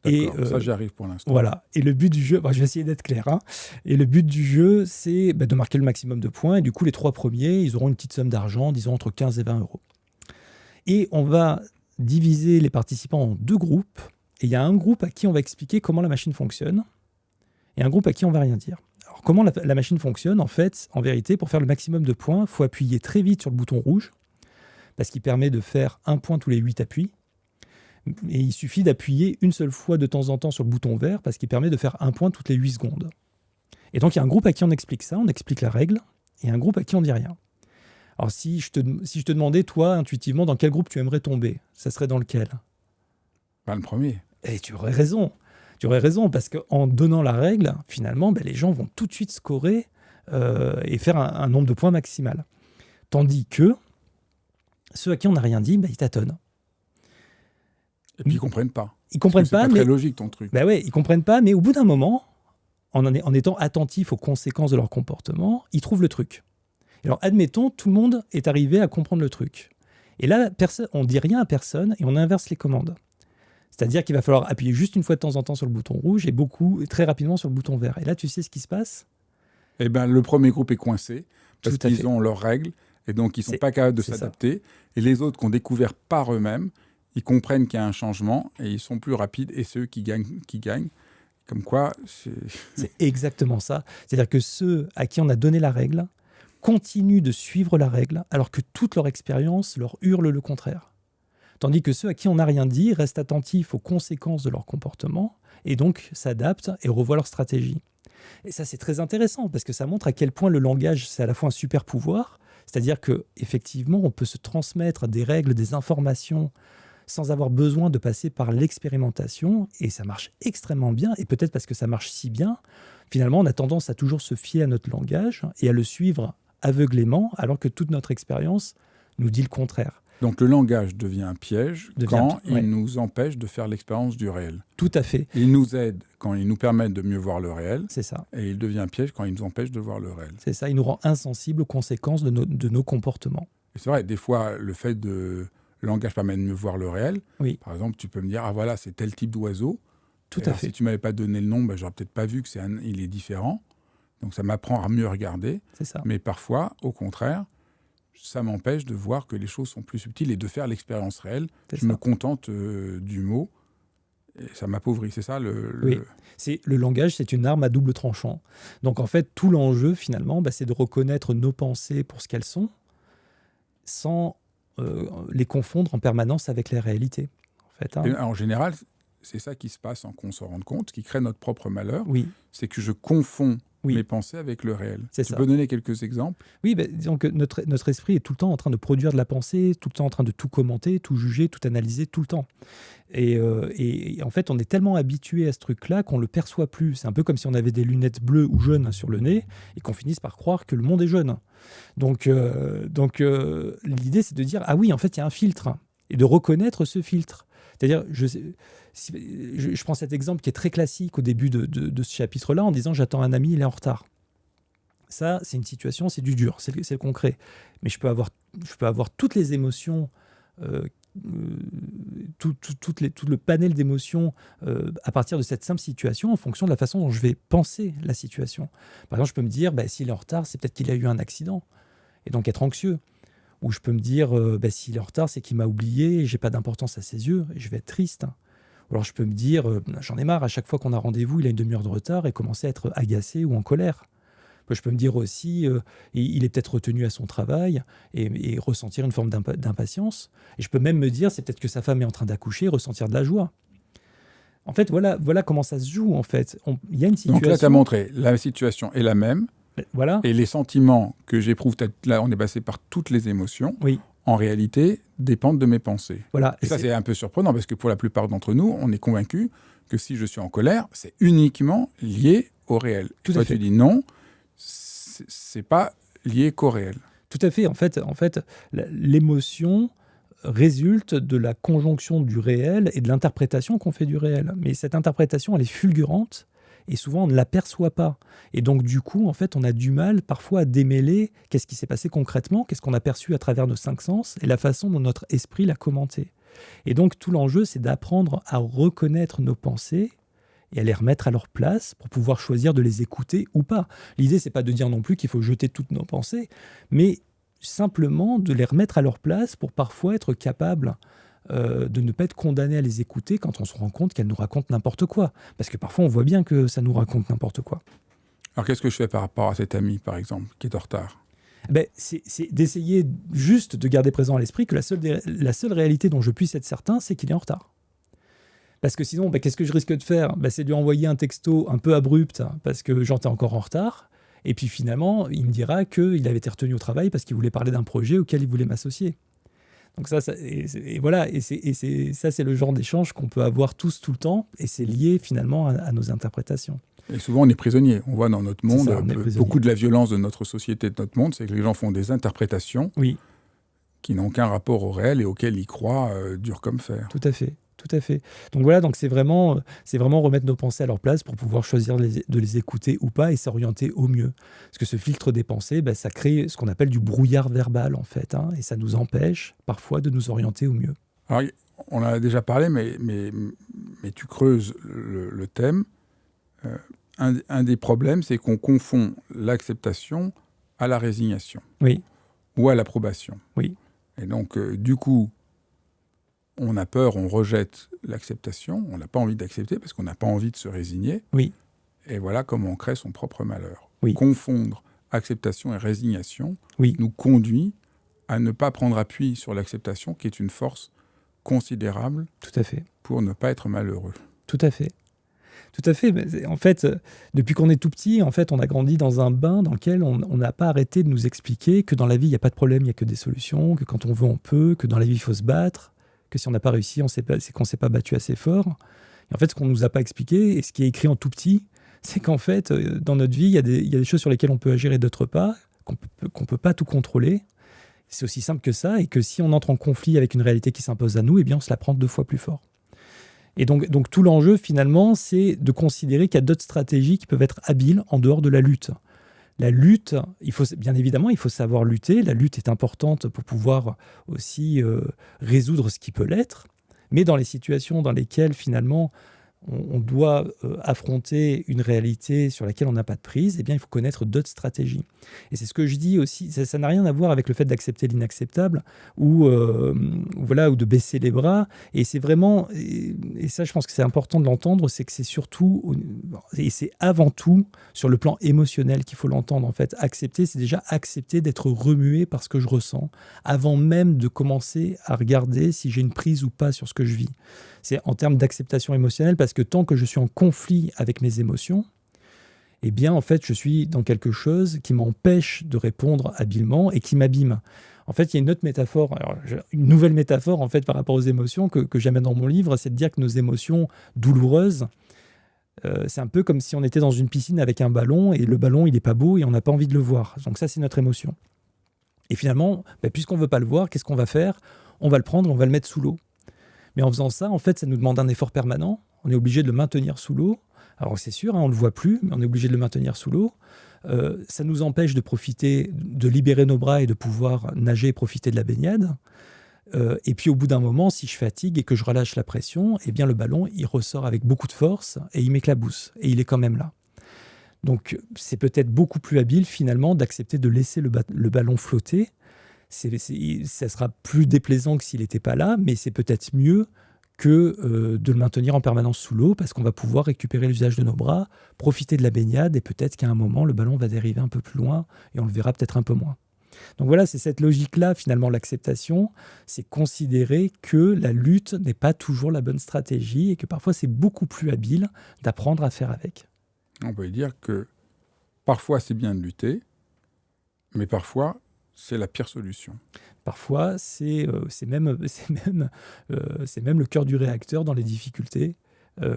D'accord, ça j'y arrive pour l'instant. Voilà, et le but du jeu, je vais essayer d'être clair, et le but du jeu, c'est de marquer le maximum de points, et du coup, les 3 premiers, ils auront une petite somme d'argent, disons entre 15 et 20 euros. Et on va diviser les participants en 2 groupes, et il y a un groupe à qui on va expliquer comment la machine fonctionne, et un groupe à qui on va rien dire. Alors, comment la machine fonctionne, en fait, en vérité, pour faire le maximum de points, il faut appuyer très vite sur le bouton rouge, parce qu'il permet de faire 1 point tous les 8 appuis, et il suffit d'appuyer une seule fois de temps en temps sur le bouton vert, parce qu'il permet de faire 1 point toutes les 8 secondes. Et donc, il y a un groupe à qui on explique ça, on explique la règle, et un groupe à qui on dit rien. Alors, si je te demandais, toi, intuitivement, dans quel groupe tu aimerais tomber, ça serait dans lequel ? Le premier. Et tu aurais raison. Tu aurais raison, parce qu'en donnant la règle, finalement, les gens vont tout de suite scorer et faire un nombre de points maximal. Tandis que ceux à qui on n'a rien dit, ils tâtonnent. Et puis ils comprennent pas. Ils comprennent pas, c'est pas très logique ton truc. Ouais, ils comprennent pas, mais au bout d'un moment, en étant attentifs aux conséquences de leur comportement, ils trouvent le truc. Alors admettons, tout le monde est arrivé à comprendre le truc. Et là, on dit rien à personne et on inverse les commandes. C'est-à-dire qu'il va falloir appuyer juste une fois de temps en temps sur le bouton rouge et très rapidement sur le bouton vert. Et là, tu sais ce qui se passe ? Eh ben, le premier groupe est coincé parce qu'ils ont leurs règles et donc ils ne sont pas capables de s'adapter. Ça. Et les autres qui ont découvert par eux-mêmes, ils comprennent qu'il y a un changement et ils sont plus rapides. Et ceux qui gagnent. Comme quoi, c'est exactement ça. C'est-à-dire que ceux à qui on a donné la règle continuent de suivre la règle alors que toute leur expérience leur hurle le contraire. Tandis que ceux à qui on n'a rien dit restent attentifs aux conséquences de leur comportement et donc s'adaptent et revoient leur stratégie. Et ça, c'est très intéressant parce que ça montre à quel point le langage, c'est à la fois un super pouvoir, c'est-à-dire qu'effectivement, on peut se transmettre des règles, des informations sans avoir besoin de passer par l'expérimentation, et ça marche extrêmement bien, et peut-être parce que ça marche si bien, finalement, on a tendance à toujours se fier à notre langage et à le suivre aveuglément, alors que toute notre expérience nous dit le contraire. Donc le langage devient un piège quand il nous empêche de faire l'expérience du réel. Tout à fait. Il nous aide quand il nous permet de mieux voir le réel. C'est ça. Et il devient un piège quand il nous empêche de voir le réel. C'est ça, il nous rend insensibles aux conséquences de nos comportements. Et c'est vrai, des fois, le fait de... Le langage permet de mieux voir le réel. Oui. Par exemple, tu peux me dire, ah voilà, c'est tel type d'oiseau. Tout à fait. Si tu ne m'avais pas donné le nom, j'aurais peut-être pas vu il est différent. Donc ça m'apprend à mieux regarder. C'est ça. Mais parfois, au contraire, ça m'empêche de voir que les choses sont plus subtiles et de faire l'expérience réelle. Je me contente du mot et ça m'appauvrit. C'est ça Oui. Le langage, c'est une arme à double tranchant. Donc en fait, tout l'enjeu finalement, c'est de reconnaître nos pensées pour ce qu'elles sont sans les confondre en permanence avec la réalité. En général, c'est ça qui se passe sans qu'on s'en rende compte, qui crée notre propre malheur. Oui. C'est que je confonds mes pensées avec le réel. Tu peux donner quelques exemples ? Oui, disons que notre esprit est tout le temps en train de produire de la pensée, tout le temps en train de tout commenter, tout juger, tout analyser, tout le temps. Et en fait, on est tellement habitué à ce truc-là qu'on ne le perçoit plus. C'est un peu comme si on avait des lunettes bleues ou jaunes sur le nez et qu'on finisse par croire que le monde est jaune. Donc l'idée, c'est de dire, ah oui, en fait, il y a un filtre, et de reconnaître ce filtre. C'est-à-dire, je prends cet exemple qui est très classique au début de ce chapitre-là, en disant « j'attends un ami, il est en retard ». Ça, c'est une situation, c'est du dur, c'est le concret. Mais je peux avoir toutes les émotions, tout le panel d'émotions à partir de cette simple situation en fonction de la façon dont je vais penser la situation. Par exemple, je peux me dire, s'il est en retard, c'est peut-être qu'il a eu un accident, et donc être anxieux. Ou je peux me dire, s'il est en retard, c'est qu'il m'a oublié, et j'ai pas d'importance à ses yeux, et je vais être triste. Ou alors je peux me dire, j'en ai marre, à chaque fois qu'on a rendez-vous, il a une demi-heure de retard, et commencer à être agacé ou en colère. Je peux me dire aussi, il est peut-être retenu à son travail, et ressentir une forme d'impatience. Et je peux même me dire, c'est peut-être que sa femme est en train d'accoucher, ressentir de la joie. En fait, voilà comment ça se joue, en fait. Il y a une situation... Donc là, tu as montré, la situation est la même. Voilà. Et les sentiments que j'éprouve, là on est passé par toutes les émotions, en réalité dépendent de mes pensées. Voilà. Et ça c'est un peu surprenant parce que pour la plupart d'entre nous, on est convaincus que si je suis en colère, c'est uniquement lié au réel. Tout Toi à fait. Tu dis non, c'est pas lié qu'au réel. Tout à fait. En fait, l'émotion résulte de la conjonction du réel et de l'interprétation qu'on fait du réel. Mais cette interprétation, elle est fulgurante. Et souvent, on ne l'aperçoit pas. Et donc, du coup, en fait, on a du mal parfois à démêler qu'est-ce qui s'est passé concrètement, qu'est-ce qu'on a perçu à travers nos 5 sens et la façon dont notre esprit l'a commenté. Et donc, tout l'enjeu, c'est d'apprendre à reconnaître nos pensées et à les remettre à leur place pour pouvoir choisir de les écouter ou pas. L'idée, c'est pas de dire non plus qu'il faut jeter toutes nos pensées, mais simplement de les remettre à leur place pour parfois être capable de ne pas être condamné à les écouter quand on se rend compte qu'elles nous racontent n'importe quoi. Parce que parfois, on voit bien que ça nous raconte n'importe quoi. Alors, qu'est-ce que je fais par rapport à cet ami, par exemple, qui est en retard ? C'est d'essayer juste de garder présent à l'esprit que la seule réalité dont je puisse être certain, c'est qu'il est en retard. Parce que sinon, qu'est-ce que je risque de faire ? C'est de lui envoyer un texto un peu abrupt parce que j'étais encore en retard. Et puis finalement, il me dira qu'il avait été retenu au travail parce qu'il voulait parler d'un projet auquel il voulait m'associer. Donc voilà, ça, c'est le genre d'échange qu'on peut avoir tous tout le temps, et c'est lié finalement à nos interprétations. Et souvent, on est prisonnier. On voit dans notre monde, beaucoup de la violence de notre société, de notre monde, c'est que les gens font des interprétations qui n'ont aucun rapport au réel et auxquelles ils croient dur comme fer. Tout à fait. Tout à fait. Donc voilà, donc c'est vraiment remettre nos pensées à leur place pour pouvoir choisir de les écouter ou pas et s'orienter au mieux. Parce que ce filtre des pensées, ça crée ce qu'on appelle du brouillard verbal en fait, et ça nous empêche parfois de nous orienter au mieux. Alors, on en a déjà parlé, mais tu creuses le thème. Un des problèmes, c'est qu'on confond l'acceptation à la résignation. Oui. Ou à l'approbation. Oui. Et donc, du coup, on a peur, on rejette l'acceptation, on n'a pas envie d'accepter parce qu'on n'a pas envie de se résigner. Oui. Et voilà comment on crée son propre malheur. Oui. Confondre acceptation et résignation oui. nous conduit à ne pas prendre appui sur l'acceptation, qui est une force considérable. Tout à fait. Pour ne pas être malheureux. Tout à fait. Tout à fait. En fait, depuis qu'on est tout petit, en fait, on a grandi dans un bain dans lequel on n'a pas arrêté de nous expliquer que dans la vie, il n'y a pas de problème, il n'y a que des solutions, que quand on veut, on peut, que dans la vie, il faut se battre, que si on n'a pas réussi, c'est qu'on ne s'est pas battu assez fort. Et en fait, ce qu'on ne nous a pas expliqué, et ce qui est écrit en tout petit, c'est qu'en fait, dans notre vie, il y a des choses sur lesquelles on peut agir et d'autres pas, qu'on ne peut pas tout contrôler. C'est aussi simple que ça, et que si on entre en conflit avec une réalité qui s'impose à nous, eh bien, on se la prend 2 fois plus fort. Et donc tout l'enjeu, finalement, c'est de considérer qu'il y a d'autres stratégies qui peuvent être habiles en dehors de la lutte. La lutte, bien évidemment, il faut savoir lutter. La lutte est importante pour pouvoir aussi résoudre ce qui peut l'être. Mais dans les situations dans lesquelles, finalement, on doit affronter une réalité sur laquelle on n'a pas de prise, eh bien, il faut connaître d'autres stratégies. Et c'est ce que je dis aussi, ça n'a rien à voir avec le fait d'accepter l'inacceptable ou de baisser les bras. Et c'est vraiment, et ça je pense que c'est important de l'entendre, c'est que c'est surtout, et c'est avant tout sur le plan émotionnel qu'il faut l'entendre en fait. Accepter, c'est déjà accepter d'être remué par ce que je ressens, avant même de commencer à regarder si j'ai une prise ou pas sur ce que je vis. C'est en termes d'acceptation émotionnelle, parce que tant que je suis en conflit avec mes émotions, eh bien, en fait, je suis dans quelque chose qui m'empêche de répondre habilement et qui m'abîme. En fait, il y a une autre métaphore, une nouvelle métaphore, en fait, par rapport aux émotions que j'amène dans mon livre, c'est de dire que nos émotions douloureuses, c'est un peu comme si on était dans une piscine avec un ballon, et le ballon, il n'est pas beau et on n'a pas envie de le voir. Donc ça, c'est notre émotion. Et finalement, puisqu'on ne veut pas le voir, qu'est-ce qu'on va faire ? On va le prendre, on va le mettre sous l'eau. Mais en faisant ça, en fait, ça nous demande un effort permanent. On est obligé de le maintenir sous l'eau. Alors c'est sûr, on ne le voit plus, mais on est obligé de le maintenir sous l'eau. Ça nous empêche de profiter, de libérer nos bras et de pouvoir nager et profiter de la baignade. Et puis au bout d'un moment, si je fatigue et que je relâche la pression, eh bien le ballon, il ressort avec beaucoup de force et il m'éclabousse. Et il est quand même là. Donc c'est peut-être beaucoup plus habile finalement d'accepter de laisser le ballon flotter. Ça sera plus déplaisant que s'il n'était pas là, mais c'est peut-être mieux que de le maintenir en permanence sous l'eau, parce qu'on va pouvoir récupérer l'usage de nos bras, profiter de la baignade, et peut-être qu'à un moment, le ballon va dériver un peu plus loin, et on le verra peut-être un peu moins. Donc voilà, c'est cette logique-là, finalement, l'acceptation, c'est considérer que la lutte n'est pas toujours la bonne stratégie, et que parfois c'est beaucoup plus habile d'apprendre à faire avec. On peut dire que parfois c'est bien de lutter, mais parfois c'est la pire solution. Parfois, c'est même le cœur du réacteur dans les difficultés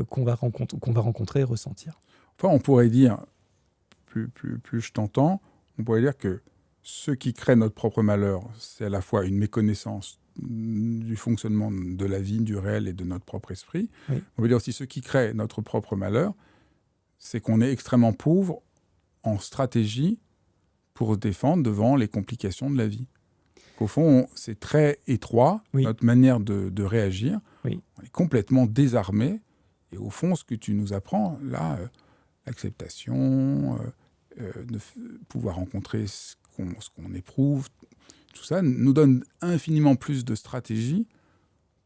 qu'on va rencontrer et ressentir. Enfin, on pourrait dire, plus je t'entends, on pourrait dire que ce qui crée notre propre malheur, c'est à la fois une méconnaissance du fonctionnement de la vie, du réel et de notre propre esprit. Oui. On peut dire aussi ce qui crée notre propre malheur, c'est qu'on est extrêmement pauvre en stratégie pour se défendre devant les complications de la vie. Au fond, c'est très étroit, notre manière de réagir. Oui. On est complètement désarmé. Et au fond, ce que tu nous apprends, là, l'acceptation, de pouvoir rencontrer ce qu'on éprouve, tout ça nous donne infiniment plus de stratégies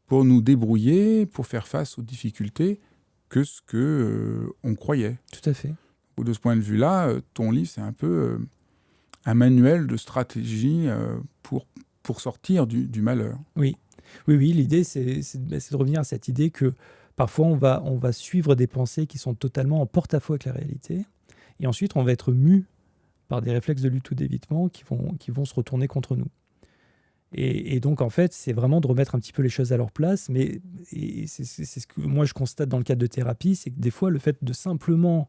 pour nous débrouiller, pour faire face aux difficultés que ce qu'on croyait. Tout à fait. De ce point de vue-là, ton livre, c'est un peu un manuel de stratégie pour sortir du malheur. Oui, l'idée, c'est de revenir à cette idée que parfois, on va suivre des pensées qui sont totalement en porte-à-faux avec la réalité, et ensuite, on va être mu par des réflexes de lutte ou d'évitement qui vont se retourner contre nous. Et donc, en fait, c'est vraiment de remettre un petit peu les choses à leur place. Mais c'est ce que moi, je constate dans le cadre de thérapie, c'est que des fois, le fait de simplement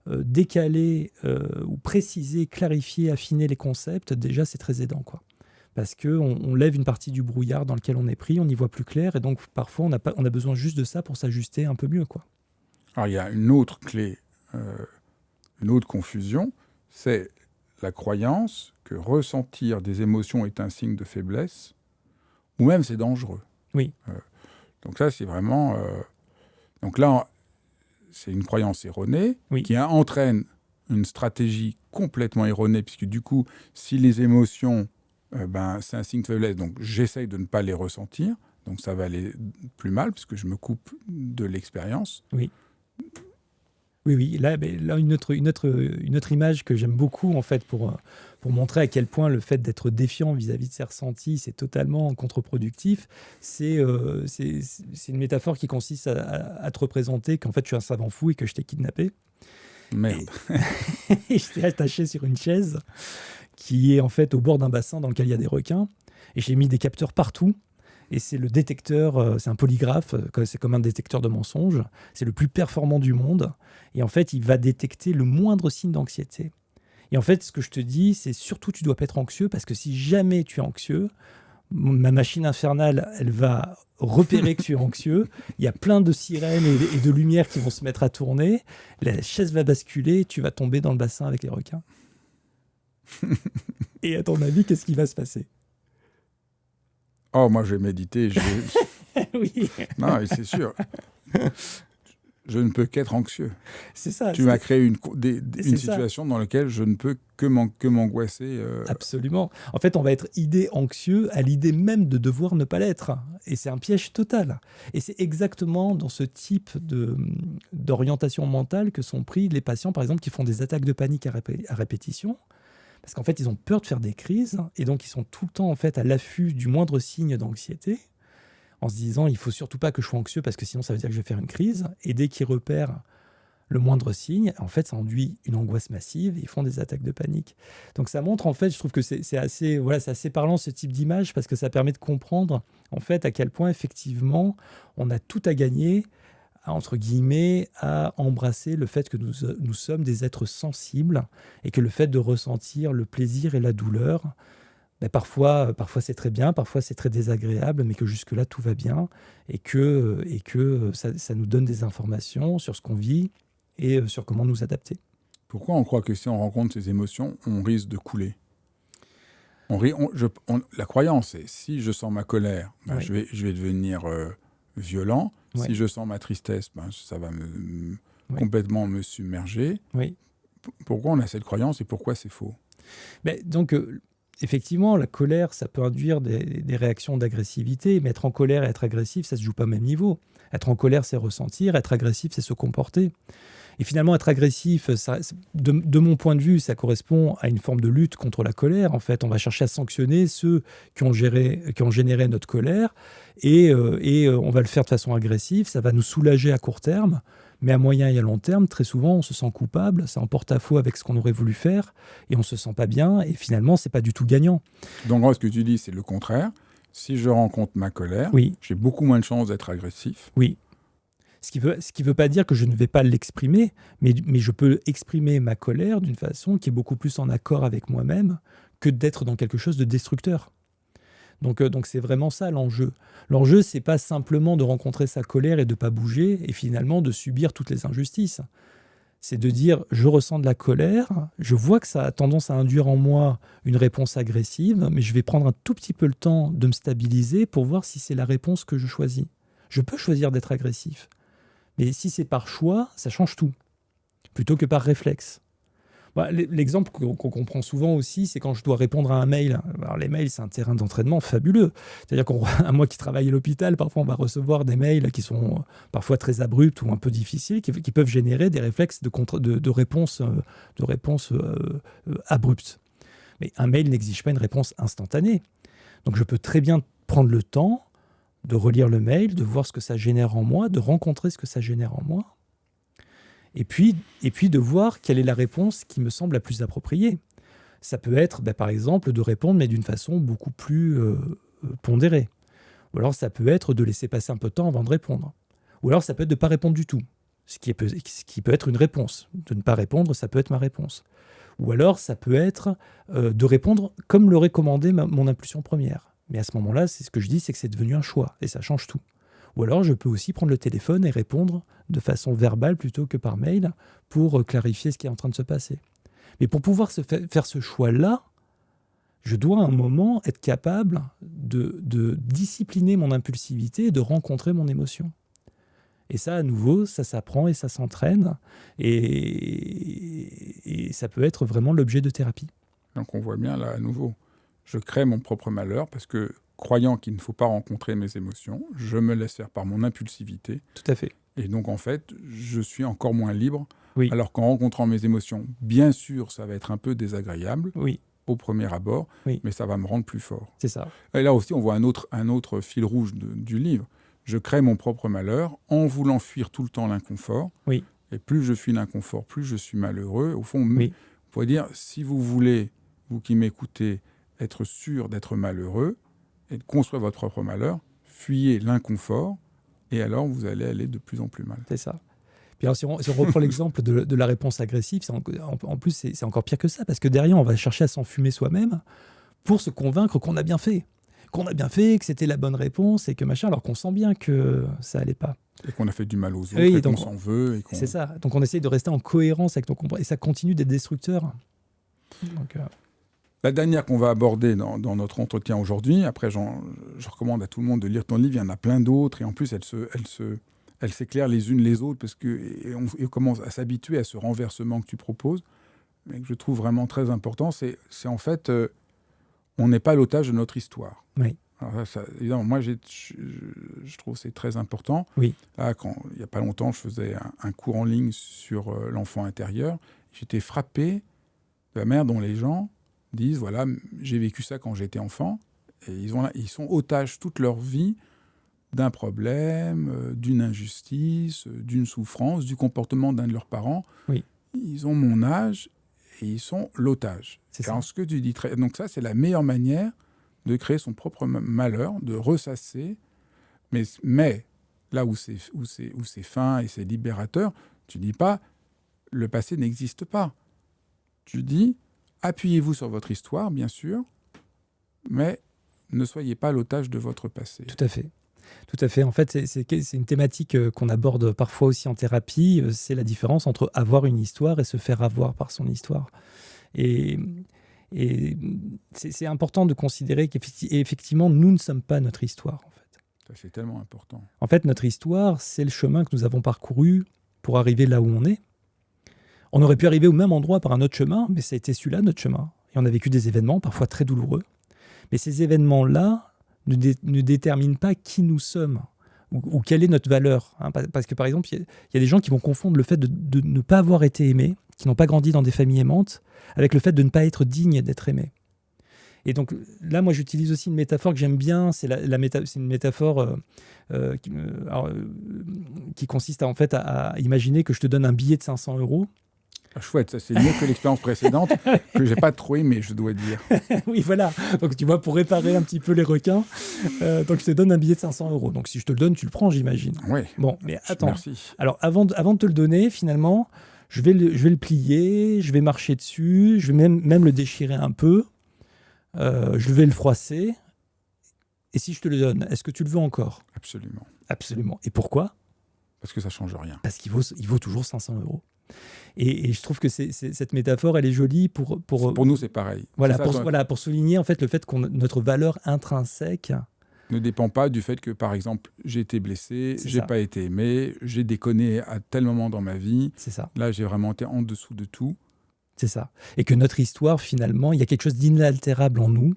décaler ou préciser, clarifier, affiner les concepts, déjà, c'est très aidant, quoi. Parce qu'on lève une partie du brouillard dans lequel on est pris, on y voit plus clair, et donc parfois on a besoin juste de ça pour s'ajuster un peu mieux, quoi. Alors il y a une autre clé, une autre confusion, c'est la croyance que ressentir des émotions est un signe de faiblesse, ou même c'est dangereux. Oui. Donc ça, c'est vraiment... donc là, c'est une croyance erronée qui entraîne une stratégie complètement erronée, puisque du coup, si les émotions, c'est un signe de faiblesse, donc j'essaye de ne pas les ressentir, donc ça va aller plus mal, puisque je me coupe de l'expérience. Oui. Oui. Là, une autre image que j'aime beaucoup, en fait, pour montrer à quel point le fait d'être défiant vis-à-vis de ses ressentis, c'est totalement contre-productif. C'est une métaphore qui consiste à te représenter qu'en fait, tu es un savant fou et que je t'ai kidnappé. Merde. Et je t'ai attaché sur une chaise qui est en fait au bord d'un bassin dans lequel il y a des requins. Et j'ai mis des capteurs partout. Et c'est le détecteur, c'est un polygraphe, c'est comme un détecteur de mensonges. C'est le plus performant du monde. Et en fait, il va détecter le moindre signe d'anxiété. Et en fait, ce que je te dis, c'est surtout tu dois pas être anxieux, parce que si jamais tu es anxieux, ma machine infernale, elle va repérer que tu es anxieux. Il y a plein de sirènes et de lumières qui vont se mettre à tourner. La chaise va basculer, tu vas tomber dans le bassin avec les requins. Et à ton avis, qu'est-ce qui va se passer ? Oh, moi, je vais méditer. Oui. Non, c'est sûr. Je ne peux qu'être anxieux. C'est ça. Tu m'as créé une situation dans laquelle je ne peux que m'angoisser. Absolument. En fait, on va être anxieux à l'idée même de devoir ne pas l'être. Et c'est un piège total. Et c'est exactement dans ce type d'orientation mentale que sont pris les patients, par exemple, qui font des attaques de panique à répétition. Parce qu'en fait, ils ont peur de faire des crises. Et donc, ils sont tout le temps en fait, à l'affût du moindre signe d'anxiété, en se disant, il ne faut surtout pas que je sois anxieux parce que sinon, ça veut dire que je vais faire une crise. Et dès qu'ils repèrent le moindre signe, en fait, ça induit une angoisse massive et ils font des attaques de panique. Donc, ça montre, en fait, je trouve que c'est assez parlant, ce type d'image, parce que ça permet de comprendre, en fait, à quel point, effectivement, on a tout à gagner, entre guillemets, à embrasser le fait que nous sommes des êtres sensibles et que le fait de ressentir le plaisir et la douleur, parfois c'est très bien, parfois c'est très désagréable, mais que jusque-là tout va bien et que ça nous donne des informations sur ce qu'on vit et sur comment nous adapter. Pourquoi on croit que si on rencontre ces émotions, on risque de couler ? La croyance, c'est si je sens ma colère, Oui. je vais devenir violent. Oui. Si je sens ma tristesse, ça va Oui. complètement me submerger. Oui. Pourquoi on a cette croyance et pourquoi c'est faux ? Donc, effectivement, la colère, ça peut induire des réactions d'agressivité, mais être en colère et être agressif, ça ne se joue pas au même niveau. Être en colère, c'est ressentir, être agressif, c'est se comporter. Et finalement, être agressif, de mon point de vue, ça correspond à une forme de lutte contre la colère. En fait, on va chercher à sanctionner ceux qui ont généré notre colère et on va le faire de façon agressive. Ça va nous soulager à court terme, mais à moyen et à long terme, très souvent, on se sent coupable, c'est en porte-à-faux avec ce qu'on aurait voulu faire et on ne se sent pas bien et finalement, ce n'est pas du tout gagnant. Donc, ce que tu dis, c'est le contraire. Si je rencontre ma colère, j'ai beaucoup moins de chances d'être agressif. Oui. Ce qui veut pas dire que je ne vais pas l'exprimer, mais je peux exprimer ma colère d'une façon qui est beaucoup plus en accord avec moi-même que d'être dans quelque chose de destructeur. Donc c'est vraiment ça l'enjeu. L'enjeu, c'est pas simplement de rencontrer sa colère et de pas bouger et finalement de subir toutes les injustices. C'est de dire, je ressens de la colère, je vois que ça a tendance à induire en moi une réponse agressive, mais je vais prendre un tout petit peu le temps de me stabiliser pour voir si c'est la réponse que je choisis. Je peux choisir d'être agressif. Mais si c'est par choix, ça change tout, plutôt que par réflexe. L'exemple qu'on comprend souvent aussi, c'est quand je dois répondre à un mail. Alors, les mails, c'est un terrain d'entraînement fabuleux. C'est-à-dire qu'à moi qui travaille à l'hôpital, parfois on va recevoir des mails qui sont parfois très abrupts ou un peu difficiles, qui peuvent générer des réflexes de réponse abruptes. Mais un mail n'exige pas une réponse instantanée. Donc je peux très bien prendre le temps de relire le mail, de voir ce que ça génère en moi, de rencontrer ce que ça génère en moi, et puis de voir quelle est la réponse qui me semble la plus appropriée. Ça peut être, par exemple, de répondre, mais d'une façon beaucoup plus pondérée. Ou alors, ça peut être de laisser passer un peu de temps avant de répondre. Ou alors, ça peut être de ne pas répondre du tout, ce qui peut être une réponse. De ne pas répondre, ça peut être ma réponse. Ou alors, ça peut être de répondre comme l'aurait commandé mon impulsion première. Mais à ce moment-là, c'est ce que je dis, c'est que c'est devenu un choix, et ça change tout. Ou alors, je peux aussi prendre le téléphone et répondre de façon verbale plutôt que par mail pour clarifier ce qui est en train de se passer. Mais pour pouvoir faire ce choix-là, je dois à un moment être capable de discipliner mon impulsivité et de rencontrer mon émotion. Et ça, à nouveau, ça s'apprend et ça s'entraîne. Et ça peut être vraiment l'objet de thérapie. Donc on voit bien là, à nouveau, je crée mon propre malheur parce que, croyant qu'il ne faut pas rencontrer mes émotions, je me laisse faire par mon impulsivité. Tout à fait. Et donc, en fait, je suis encore moins libre. Oui. Alors qu'en rencontrant mes émotions, bien sûr, ça va être un peu désagréable au premier abord, mais ça va me rendre plus fort. C'est ça. Et là aussi, on voit un autre fil rouge du livre. Je crée mon propre malheur en voulant fuir tout le temps l'inconfort. Oui. Et plus je fuis l'inconfort, plus je suis malheureux. Au fond, on pourrait dire, si vous voulez, vous qui m'écoutez, être sûr d'être malheureux et de construire votre propre malheur, fuyez l'inconfort et alors vous allez aller de plus en plus mal. C'est ça. Puis alors, si on reprend l'exemple de la réponse agressive, en plus, c'est encore pire que ça, parce que derrière, on va chercher à s'enfumer soi-même pour se convaincre qu'on a bien fait. Que c'était la bonne réponse et que machin, alors qu'on sent bien que ça allait pas. Et qu'on a fait du mal aux autres, et qu'on s'en veut. C'est ça. Donc on essaye de rester en cohérence avec nos comportements, et ça continue d'être destructeur. Donc, La dernière qu'on va aborder dans notre entretien aujourd'hui, après je recommande à tout le monde de lire ton livre, il y en a plein d'autres, et en plus elles s'éclairent les unes les autres, parce qu'on commence à s'habituer à ce renversement que tu proposes, mais que je trouve vraiment très important, c'est en fait, on n'est pas l'otage de notre histoire. Oui. Alors évidemment, moi, je trouve que c'est très important. Oui. Là, il n'y a pas longtemps, je faisais un cours en ligne sur l'enfant intérieur. J'étais frappé de la manière dont les gens disent, voilà, j'ai vécu ça quand j'étais enfant. Et ils sont otages toute leur vie d'un problème, d'une injustice, d'une souffrance, du comportement d'un de leurs parents. Oui. Ils ont mon âge et ils sont l'otage. C'est Car ça. ce que tu dis donc ça, c'est la meilleure manière de créer son propre malheur, de ressasser. Mais là où c'est fin et c'est libérateur, tu dis pas « le passé n'existe pas ». Tu dis « appuyez-vous sur votre histoire, bien sûr, mais ne soyez pas l'otage de votre passé ». Tout à fait. Tout à fait. En fait, c'est une thématique qu'on aborde parfois aussi en thérapie. C'est la différence entre avoir une histoire et se faire avoir par son histoire. Et c'est important de considérer qu'effectivement, nous ne sommes pas notre histoire. En fait. Ça, c'est tellement important. En fait, notre histoire, c'est le chemin que nous avons parcouru pour arriver là où on est. On aurait pu arriver au même endroit par un autre chemin, mais ça a été celui-là, notre chemin. Et on a vécu des événements, parfois très douloureux. Mais ces événements-là ne déterminent pas qui nous sommes ou quelle est notre valeur. Hein. Parce que, par exemple, il y a des gens qui vont confondre le fait de ne pas avoir été aimés, qui n'ont pas grandi dans des familles aimantes, avec le fait de ne pas être digne d'être aimé. Et donc là, moi, j'utilise aussi une métaphore que j'aime bien. C'est une métaphore qui consiste à imaginer que je te donne un billet de 500 €. Ah, chouette, ça c'est mieux que l'expérience précédente, que j'ai pas trop aimé, je dois dire. Oui, voilà. Donc tu vois, pour réparer un petit peu les requins, donc je te donne un billet de 500 €. Donc si je te le donne, tu le prends, j'imagine. Oui. Bon, mais attends. Merci. Alors avant de te le donner, finalement, je vais le plier, je vais marcher dessus, je vais même le déchirer un peu, je vais le froisser. Et si je te le donne, est-ce que tu le veux encore ? Absolument. Absolument. Et pourquoi ? Parce que ça change rien. Parce qu'il vaut toujours 500 €. Et je trouve que cette métaphore, elle est jolie pour nous, c'est pareil. Voilà, pour souligner en fait le fait que notre valeur intrinsèque ne dépend pas du fait que, par exemple, j'ai été blessé, j'ai pas été aimé, j'ai déconné à tel moment dans ma vie. C'est ça. Là, j'ai vraiment été en dessous de tout. C'est ça. Et que notre histoire, finalement, il y a quelque chose d'inaltérable en nous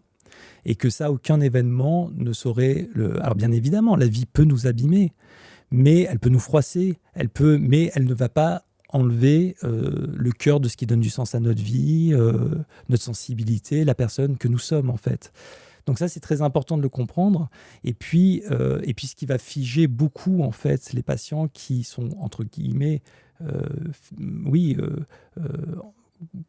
et que ça, aucun événement ne saurait Alors bien évidemment, la vie peut nous abîmer, mais elle peut nous froisser, mais elle ne va pas enlever le cœur de ce qui donne du sens à notre vie, notre sensibilité, la personne que nous sommes en fait. Donc ça, c'est très important de le comprendre. Et puis ce qui va figer beaucoup en fait les patients qui sont entre guillemets,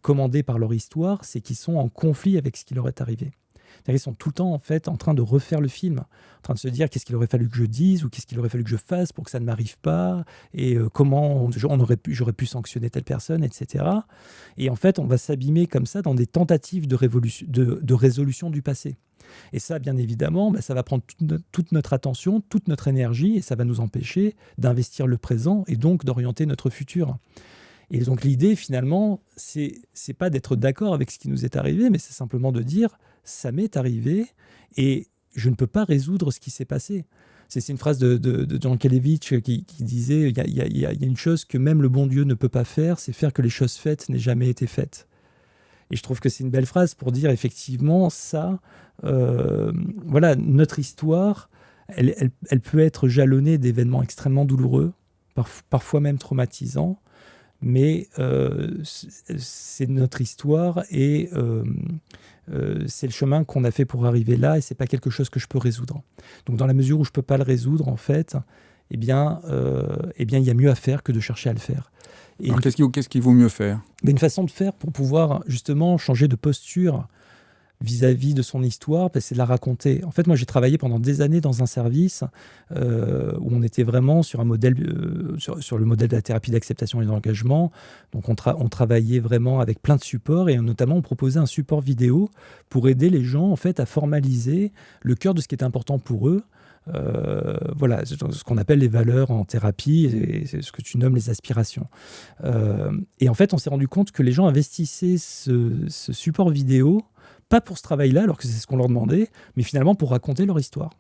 commandés par leur histoire, c'est qu'ils sont en conflit avec ce qui leur est arrivé. C'est-à-dire qu'ils sont tout le temps en fait en train de refaire le film, en train de se dire qu'est-ce qu'il aurait fallu que je dise ou qu'est-ce qu'il aurait fallu que je fasse pour que ça ne m'arrive pas et comment j'aurais pu sanctionner telle personne, etc. Et en fait, on va s'abîmer comme ça dans des tentatives de résolution du passé. Et ça, bien évidemment, ça va prendre toute notre attention, toute notre énergie et ça va nous empêcher d'investir le présent et donc d'orienter notre futur. Et donc l'idée, finalement, c'est pas d'être d'accord avec ce qui nous est arrivé, mais c'est simplement de dire ça m'est arrivé et je ne peux pas résoudre ce qui s'est passé. C'est une phrase de Jan Kelevich qui disait il y a une chose que même le bon Dieu ne peut pas faire, c'est faire que les choses faites n'aient jamais été faites. Et je trouve que c'est une belle phrase pour dire effectivement ça. Voilà, notre histoire, elle peut être jalonnée d'événements extrêmement douloureux, parfois même traumatisants. Mais c'est notre histoire et c'est le chemin qu'on a fait pour arriver là et c'est pas quelque chose que je peux résoudre. Donc dans la mesure où je peux pas le résoudre en fait, il y a mieux à faire que de chercher à le faire. Et alors qu'est-ce qu'il vaut mieux faire ? Mais une façon de faire pour pouvoir justement changer de posture vis-à-vis de son histoire, c'est de la raconter. En fait, moi, j'ai travaillé pendant des années dans un service où on était vraiment sur un modèle, sur le modèle de la thérapie d'acceptation et d'engagement. Donc, on travaillait vraiment avec plein de supports et notamment, on proposait un support vidéo pour aider les gens, en fait, à formaliser le cœur de ce qui est important pour eux. Voilà, ce qu'on appelle les valeurs en thérapie, et c'est ce que tu nommes les aspirations. Et en fait, on s'est rendu compte que les gens investissaient ce support vidéo pas pour ce travail-là, alors que c'est ce qu'on leur demandait, mais finalement pour raconter leur histoire.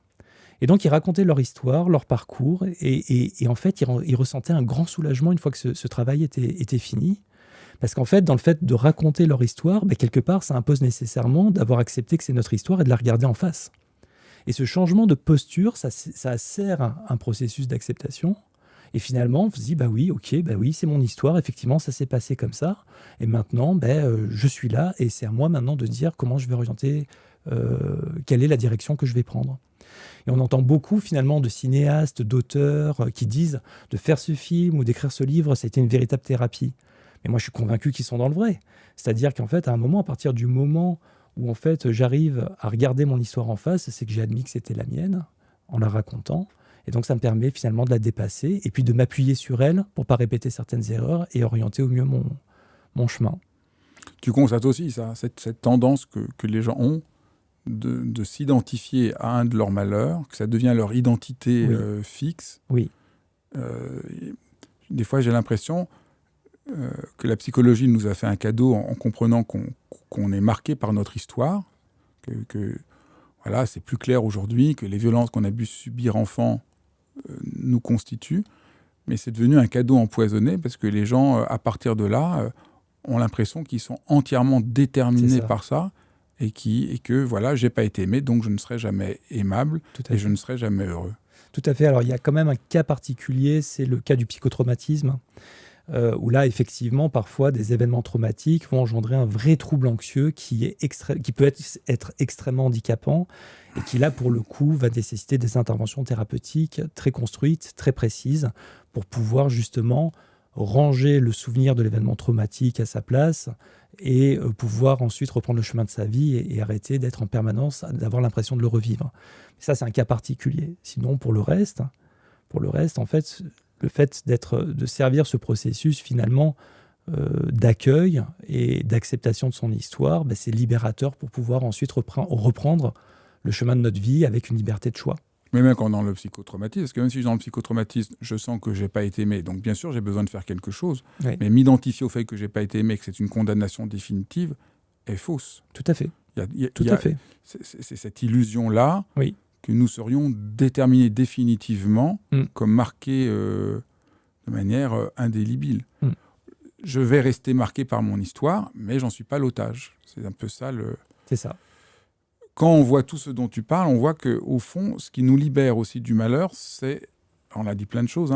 Et donc, ils racontaient leur histoire, leur parcours, et en fait, ils ressentaient un grand soulagement une fois que ce travail était fini. Parce qu'en fait, dans le fait de raconter leur histoire, quelque part, ça impose nécessairement d'avoir accepté que c'est notre histoire et de la regarder en face. Et ce changement de posture, ça sert un processus d'acceptation. Et finalement, on se dit, oui, c'est mon histoire, effectivement, ça s'est passé comme ça. Et maintenant, je suis là, et c'est à moi maintenant de dire comment je vais orienter, quelle est la direction que je vais prendre. Et on entend beaucoup, finalement, de cinéastes, d'auteurs qui disent de faire ce film ou d'écrire ce livre, ça a été une véritable thérapie. Mais moi, je suis convaincu qu'ils sont dans le vrai. C'est-à-dire qu'en fait, à un moment, à partir du moment où en fait, j'arrive à regarder mon histoire en face, c'est que j'ai admis que c'était la mienne, en la racontant. Et donc, ça me permet finalement de la dépasser et puis de m'appuyer sur elle pour ne pas répéter certaines erreurs et orienter au mieux mon chemin. Tu constates aussi ça, cette tendance que les gens ont de s'identifier à un de leurs malheurs, que ça devient leur identité fixe. Oui. Des fois, j'ai l'impression que la psychologie nous a fait un cadeau en comprenant qu'on est marqué par notre histoire, que voilà, c'est plus clair aujourd'hui, que les violences qu'on a pu subir enfant nous constituent, mais c'est devenu un cadeau empoisonné parce que les gens, à partir de là, ont l'impression qu'ils sont entièrement déterminés par ça et que voilà, j'ai pas été aimé, donc je ne serai jamais aimable et je ne serai jamais heureux. Tout à fait. Alors, il y a quand même un cas particulier, c'est le cas du psychotraumatisme, où là, effectivement, parfois, des événements traumatiques vont engendrer un vrai trouble anxieux qui peut être extrêmement handicapant et qui, là, pour le coup, va nécessiter des interventions thérapeutiques très construites, très précises, pour pouvoir justement ranger le souvenir de l'événement traumatique à sa place et pouvoir ensuite reprendre le chemin de sa vie et arrêter d'être en permanence, d'avoir l'impression de le revivre. Ça, c'est un cas particulier. Sinon, pour le reste, en fait, le fait de servir ce processus finalement d'accueil et d'acceptation de son histoire, c'est libérateur pour pouvoir ensuite reprendre le chemin de notre vie avec une liberté de choix. Mais même quand dans le psychotraumatisme, parce que même si dans le psychotraumatisme, je sens que je n'ai pas été aimé, donc bien sûr j'ai besoin de faire quelque chose, mais m'identifier au fait que je n'ai pas été aimé, que c'est une condamnation définitive, est fausse. Tout à fait. C'est cette illusion-là que nous serions déterminés définitivement comme marqués de manière indélébile. Je vais rester marqué par mon histoire, mais j'en suis pas l'otage. C'est un peu ça C'est ça. Quand on voit tout ce dont tu parles, on voit qu'au fond, ce qui nous libère aussi du malheur, c'est, on a dit plein de choses,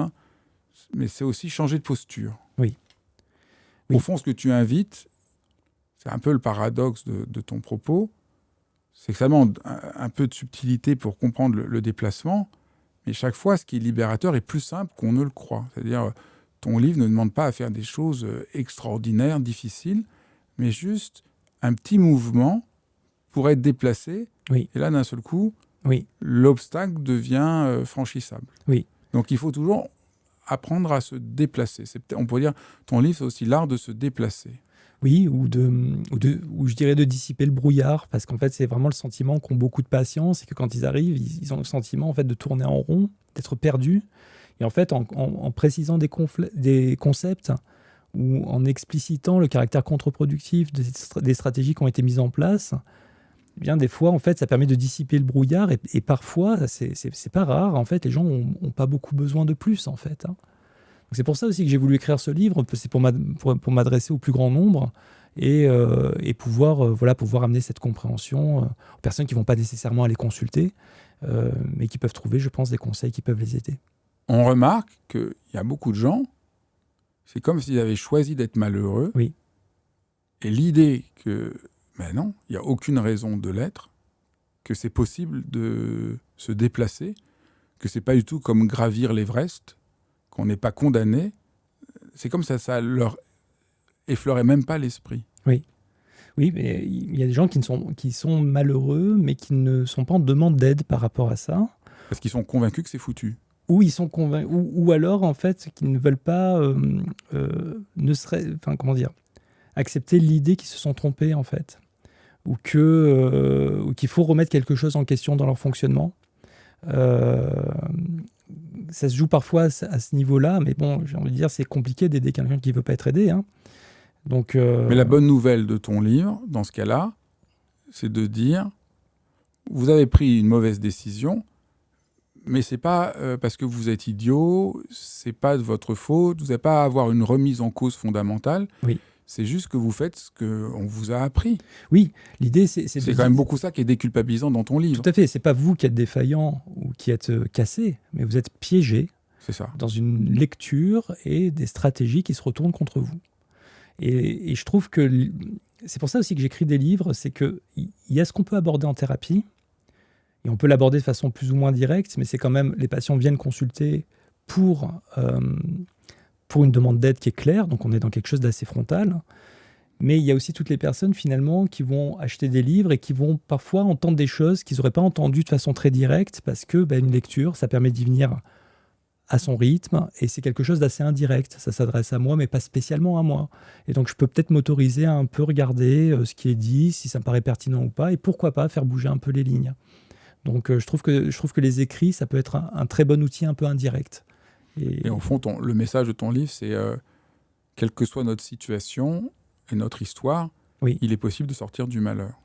mais c'est aussi changer de posture. Oui. Au fond, ce que tu invites, c'est un peu le paradoxe de ton propos, c'est que ça demande un peu de subtilité pour comprendre le déplacement, mais chaque fois, ce qui est libérateur est plus simple qu'on ne le croit. C'est-à-dire, ton livre ne demande pas à faire des choses extraordinaires, difficiles, mais juste un petit mouvement pour être déplacé. Oui. Et là, d'un seul coup, oui. l'obstacle devient franchissable. Oui. Donc, il faut toujours apprendre à se déplacer. On pourrait dire, ton livre, c'est aussi l'art de se déplacer. Oui, ou je dirais de dissiper le brouillard, parce qu'en fait, c'est vraiment le sentiment qu'ont beaucoup de patients, c'est que quand ils arrivent, ils ont le sentiment en fait, de tourner en rond, d'être perdus. Et en fait, en précisant des concepts ou en explicitant le caractère contre-productif des stratégies qui ont été mises en place, eh bien, des fois, en fait, ça permet de dissiper le brouillard. Et parfois, c'est pas rare, en fait, les gens n'ont pas beaucoup besoin de plus, en fait. C'est pour ça aussi que j'ai voulu écrire ce livre, c'est pour m'adresser au plus grand nombre et pouvoir amener cette compréhension aux personnes qui ne vont pas nécessairement aller consulter, mais qui peuvent trouver, je pense, des conseils qui peuvent les aider. On remarque qu'il y a beaucoup de gens, c'est comme s'ils avaient choisi d'être malheureux. Oui. Et l'idée que, non, il n'y a aucune raison de l'être, que c'est possible de se déplacer, que c'est pas du tout comme gravir l'Everest, qu'on n'est pas condamné, c'est comme ça leur effleurait même pas l'esprit. Oui, mais il y a des gens qui sont malheureux, mais qui ne sont pas en demande d'aide par rapport à ça. Parce qu'ils sont convaincus que c'est foutu. Ou ils sont convaincus, ou alors en fait qu'ils ne veulent pas, accepter l'idée qu'ils se sont trompés en fait, ou qu'il faut remettre quelque chose en question dans leur fonctionnement. Ça se joue parfois à ce niveau-là, mais bon, j'ai envie de dire, c'est compliqué d'aider quelqu'un qui ne veut pas être aidé. Donc, mais la bonne nouvelle de ton livre, dans ce cas-là, c'est de dire, vous avez pris une mauvaise décision, mais c'est pas parce que vous êtes idiot, c'est pas de votre faute, vous n'avez pas à avoir une remise en cause fondamentale. Oui. C'est juste que vous faites ce qu'on vous a appris. Oui, l'idée, c'est quand même beaucoup ça qui est déculpabilisant dans ton livre. Tout à fait. C'est pas vous qui êtes défaillant ou qui êtes cassé, mais vous êtes piégé dans une lecture et des stratégies qui se retournent contre vous. Et je trouve que c'est pour ça aussi que j'écris des livres, c'est qu'il y a ce qu'on peut aborder en thérapie, et on peut l'aborder de façon plus ou moins directe, mais c'est quand même, les patients viennent consulter pour une demande d'aide qui est claire, donc on est dans quelque chose d'assez frontal. Mais il y a aussi toutes les personnes finalement qui vont acheter des livres et qui vont parfois entendre des choses qu'ils n'auraient pas entendues de façon très directe, parce que une lecture, ça permet d'y venir à son rythme, et c'est quelque chose d'assez indirect. Ça s'adresse à moi, mais pas spécialement à moi. Et donc je peux peut-être m'autoriser à un peu regarder ce qui est dit, si ça me paraît pertinent ou pas, et pourquoi pas faire bouger un peu les lignes. Donc je trouve que les écrits, ça peut être un très bon outil un peu indirect. Et au fond, le message de ton livre, c'est quelle que soit notre situation et notre histoire, il est possible de sortir du malheur.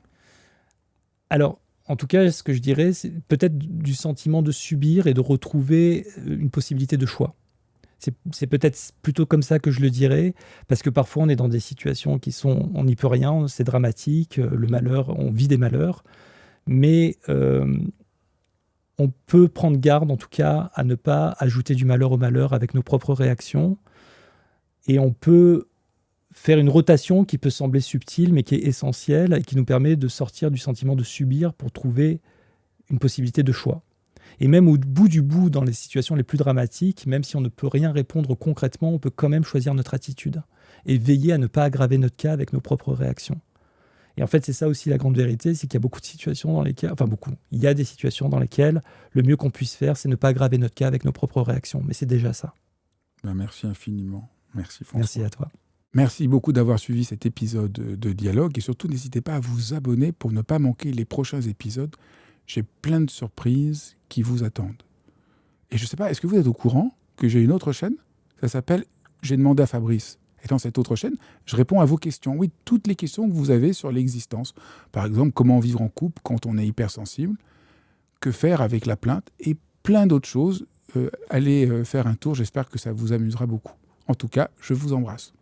Alors, en tout cas, ce que je dirais, c'est peut-être du sentiment de subir et de retrouver une possibilité de choix. C'est peut-être plutôt comme ça que je le dirais, parce que parfois on est dans des situations on n'y peut rien, c'est dramatique, le malheur, on vit des malheurs, mais on peut prendre garde, en tout cas, à ne pas ajouter du malheur au malheur avec nos propres réactions. Et on peut faire une rotation qui peut sembler subtile, mais qui est essentielle et qui nous permet de sortir du sentiment de subir pour trouver une possibilité de choix. Et même au bout du bout, dans les situations les plus dramatiques, même si on ne peut rien répondre concrètement, on peut quand même choisir notre attitude et veiller à ne pas aggraver notre cas avec nos propres réactions. Et en fait, c'est ça aussi la grande vérité, c'est qu'il y a beaucoup de situations dans lesquelles, il y a des situations dans lesquelles le mieux qu'on puisse faire, c'est ne pas aggraver notre cas avec nos propres réactions. Mais c'est déjà ça. Merci infiniment. Merci François. Merci à toi. Merci beaucoup d'avoir suivi cet épisode de Dialogue, et surtout n'hésitez pas à vous abonner pour ne pas manquer les prochains épisodes. J'ai plein de surprises qui vous attendent. Et je ne sais pas, est-ce que vous êtes au courant que j'ai une autre chaîne ? Ça s'appelle « J'ai demandé à Fabrice ». Et dans cette autre chaîne, je réponds à vos questions. Oui, toutes les questions que vous avez sur l'existence. Par exemple, comment vivre en couple quand on est hypersensible ? Que faire avec la plainte ? Et plein d'autres choses. Allez faire un tour, j'espère que ça vous amusera beaucoup. En tout cas, je vous embrasse.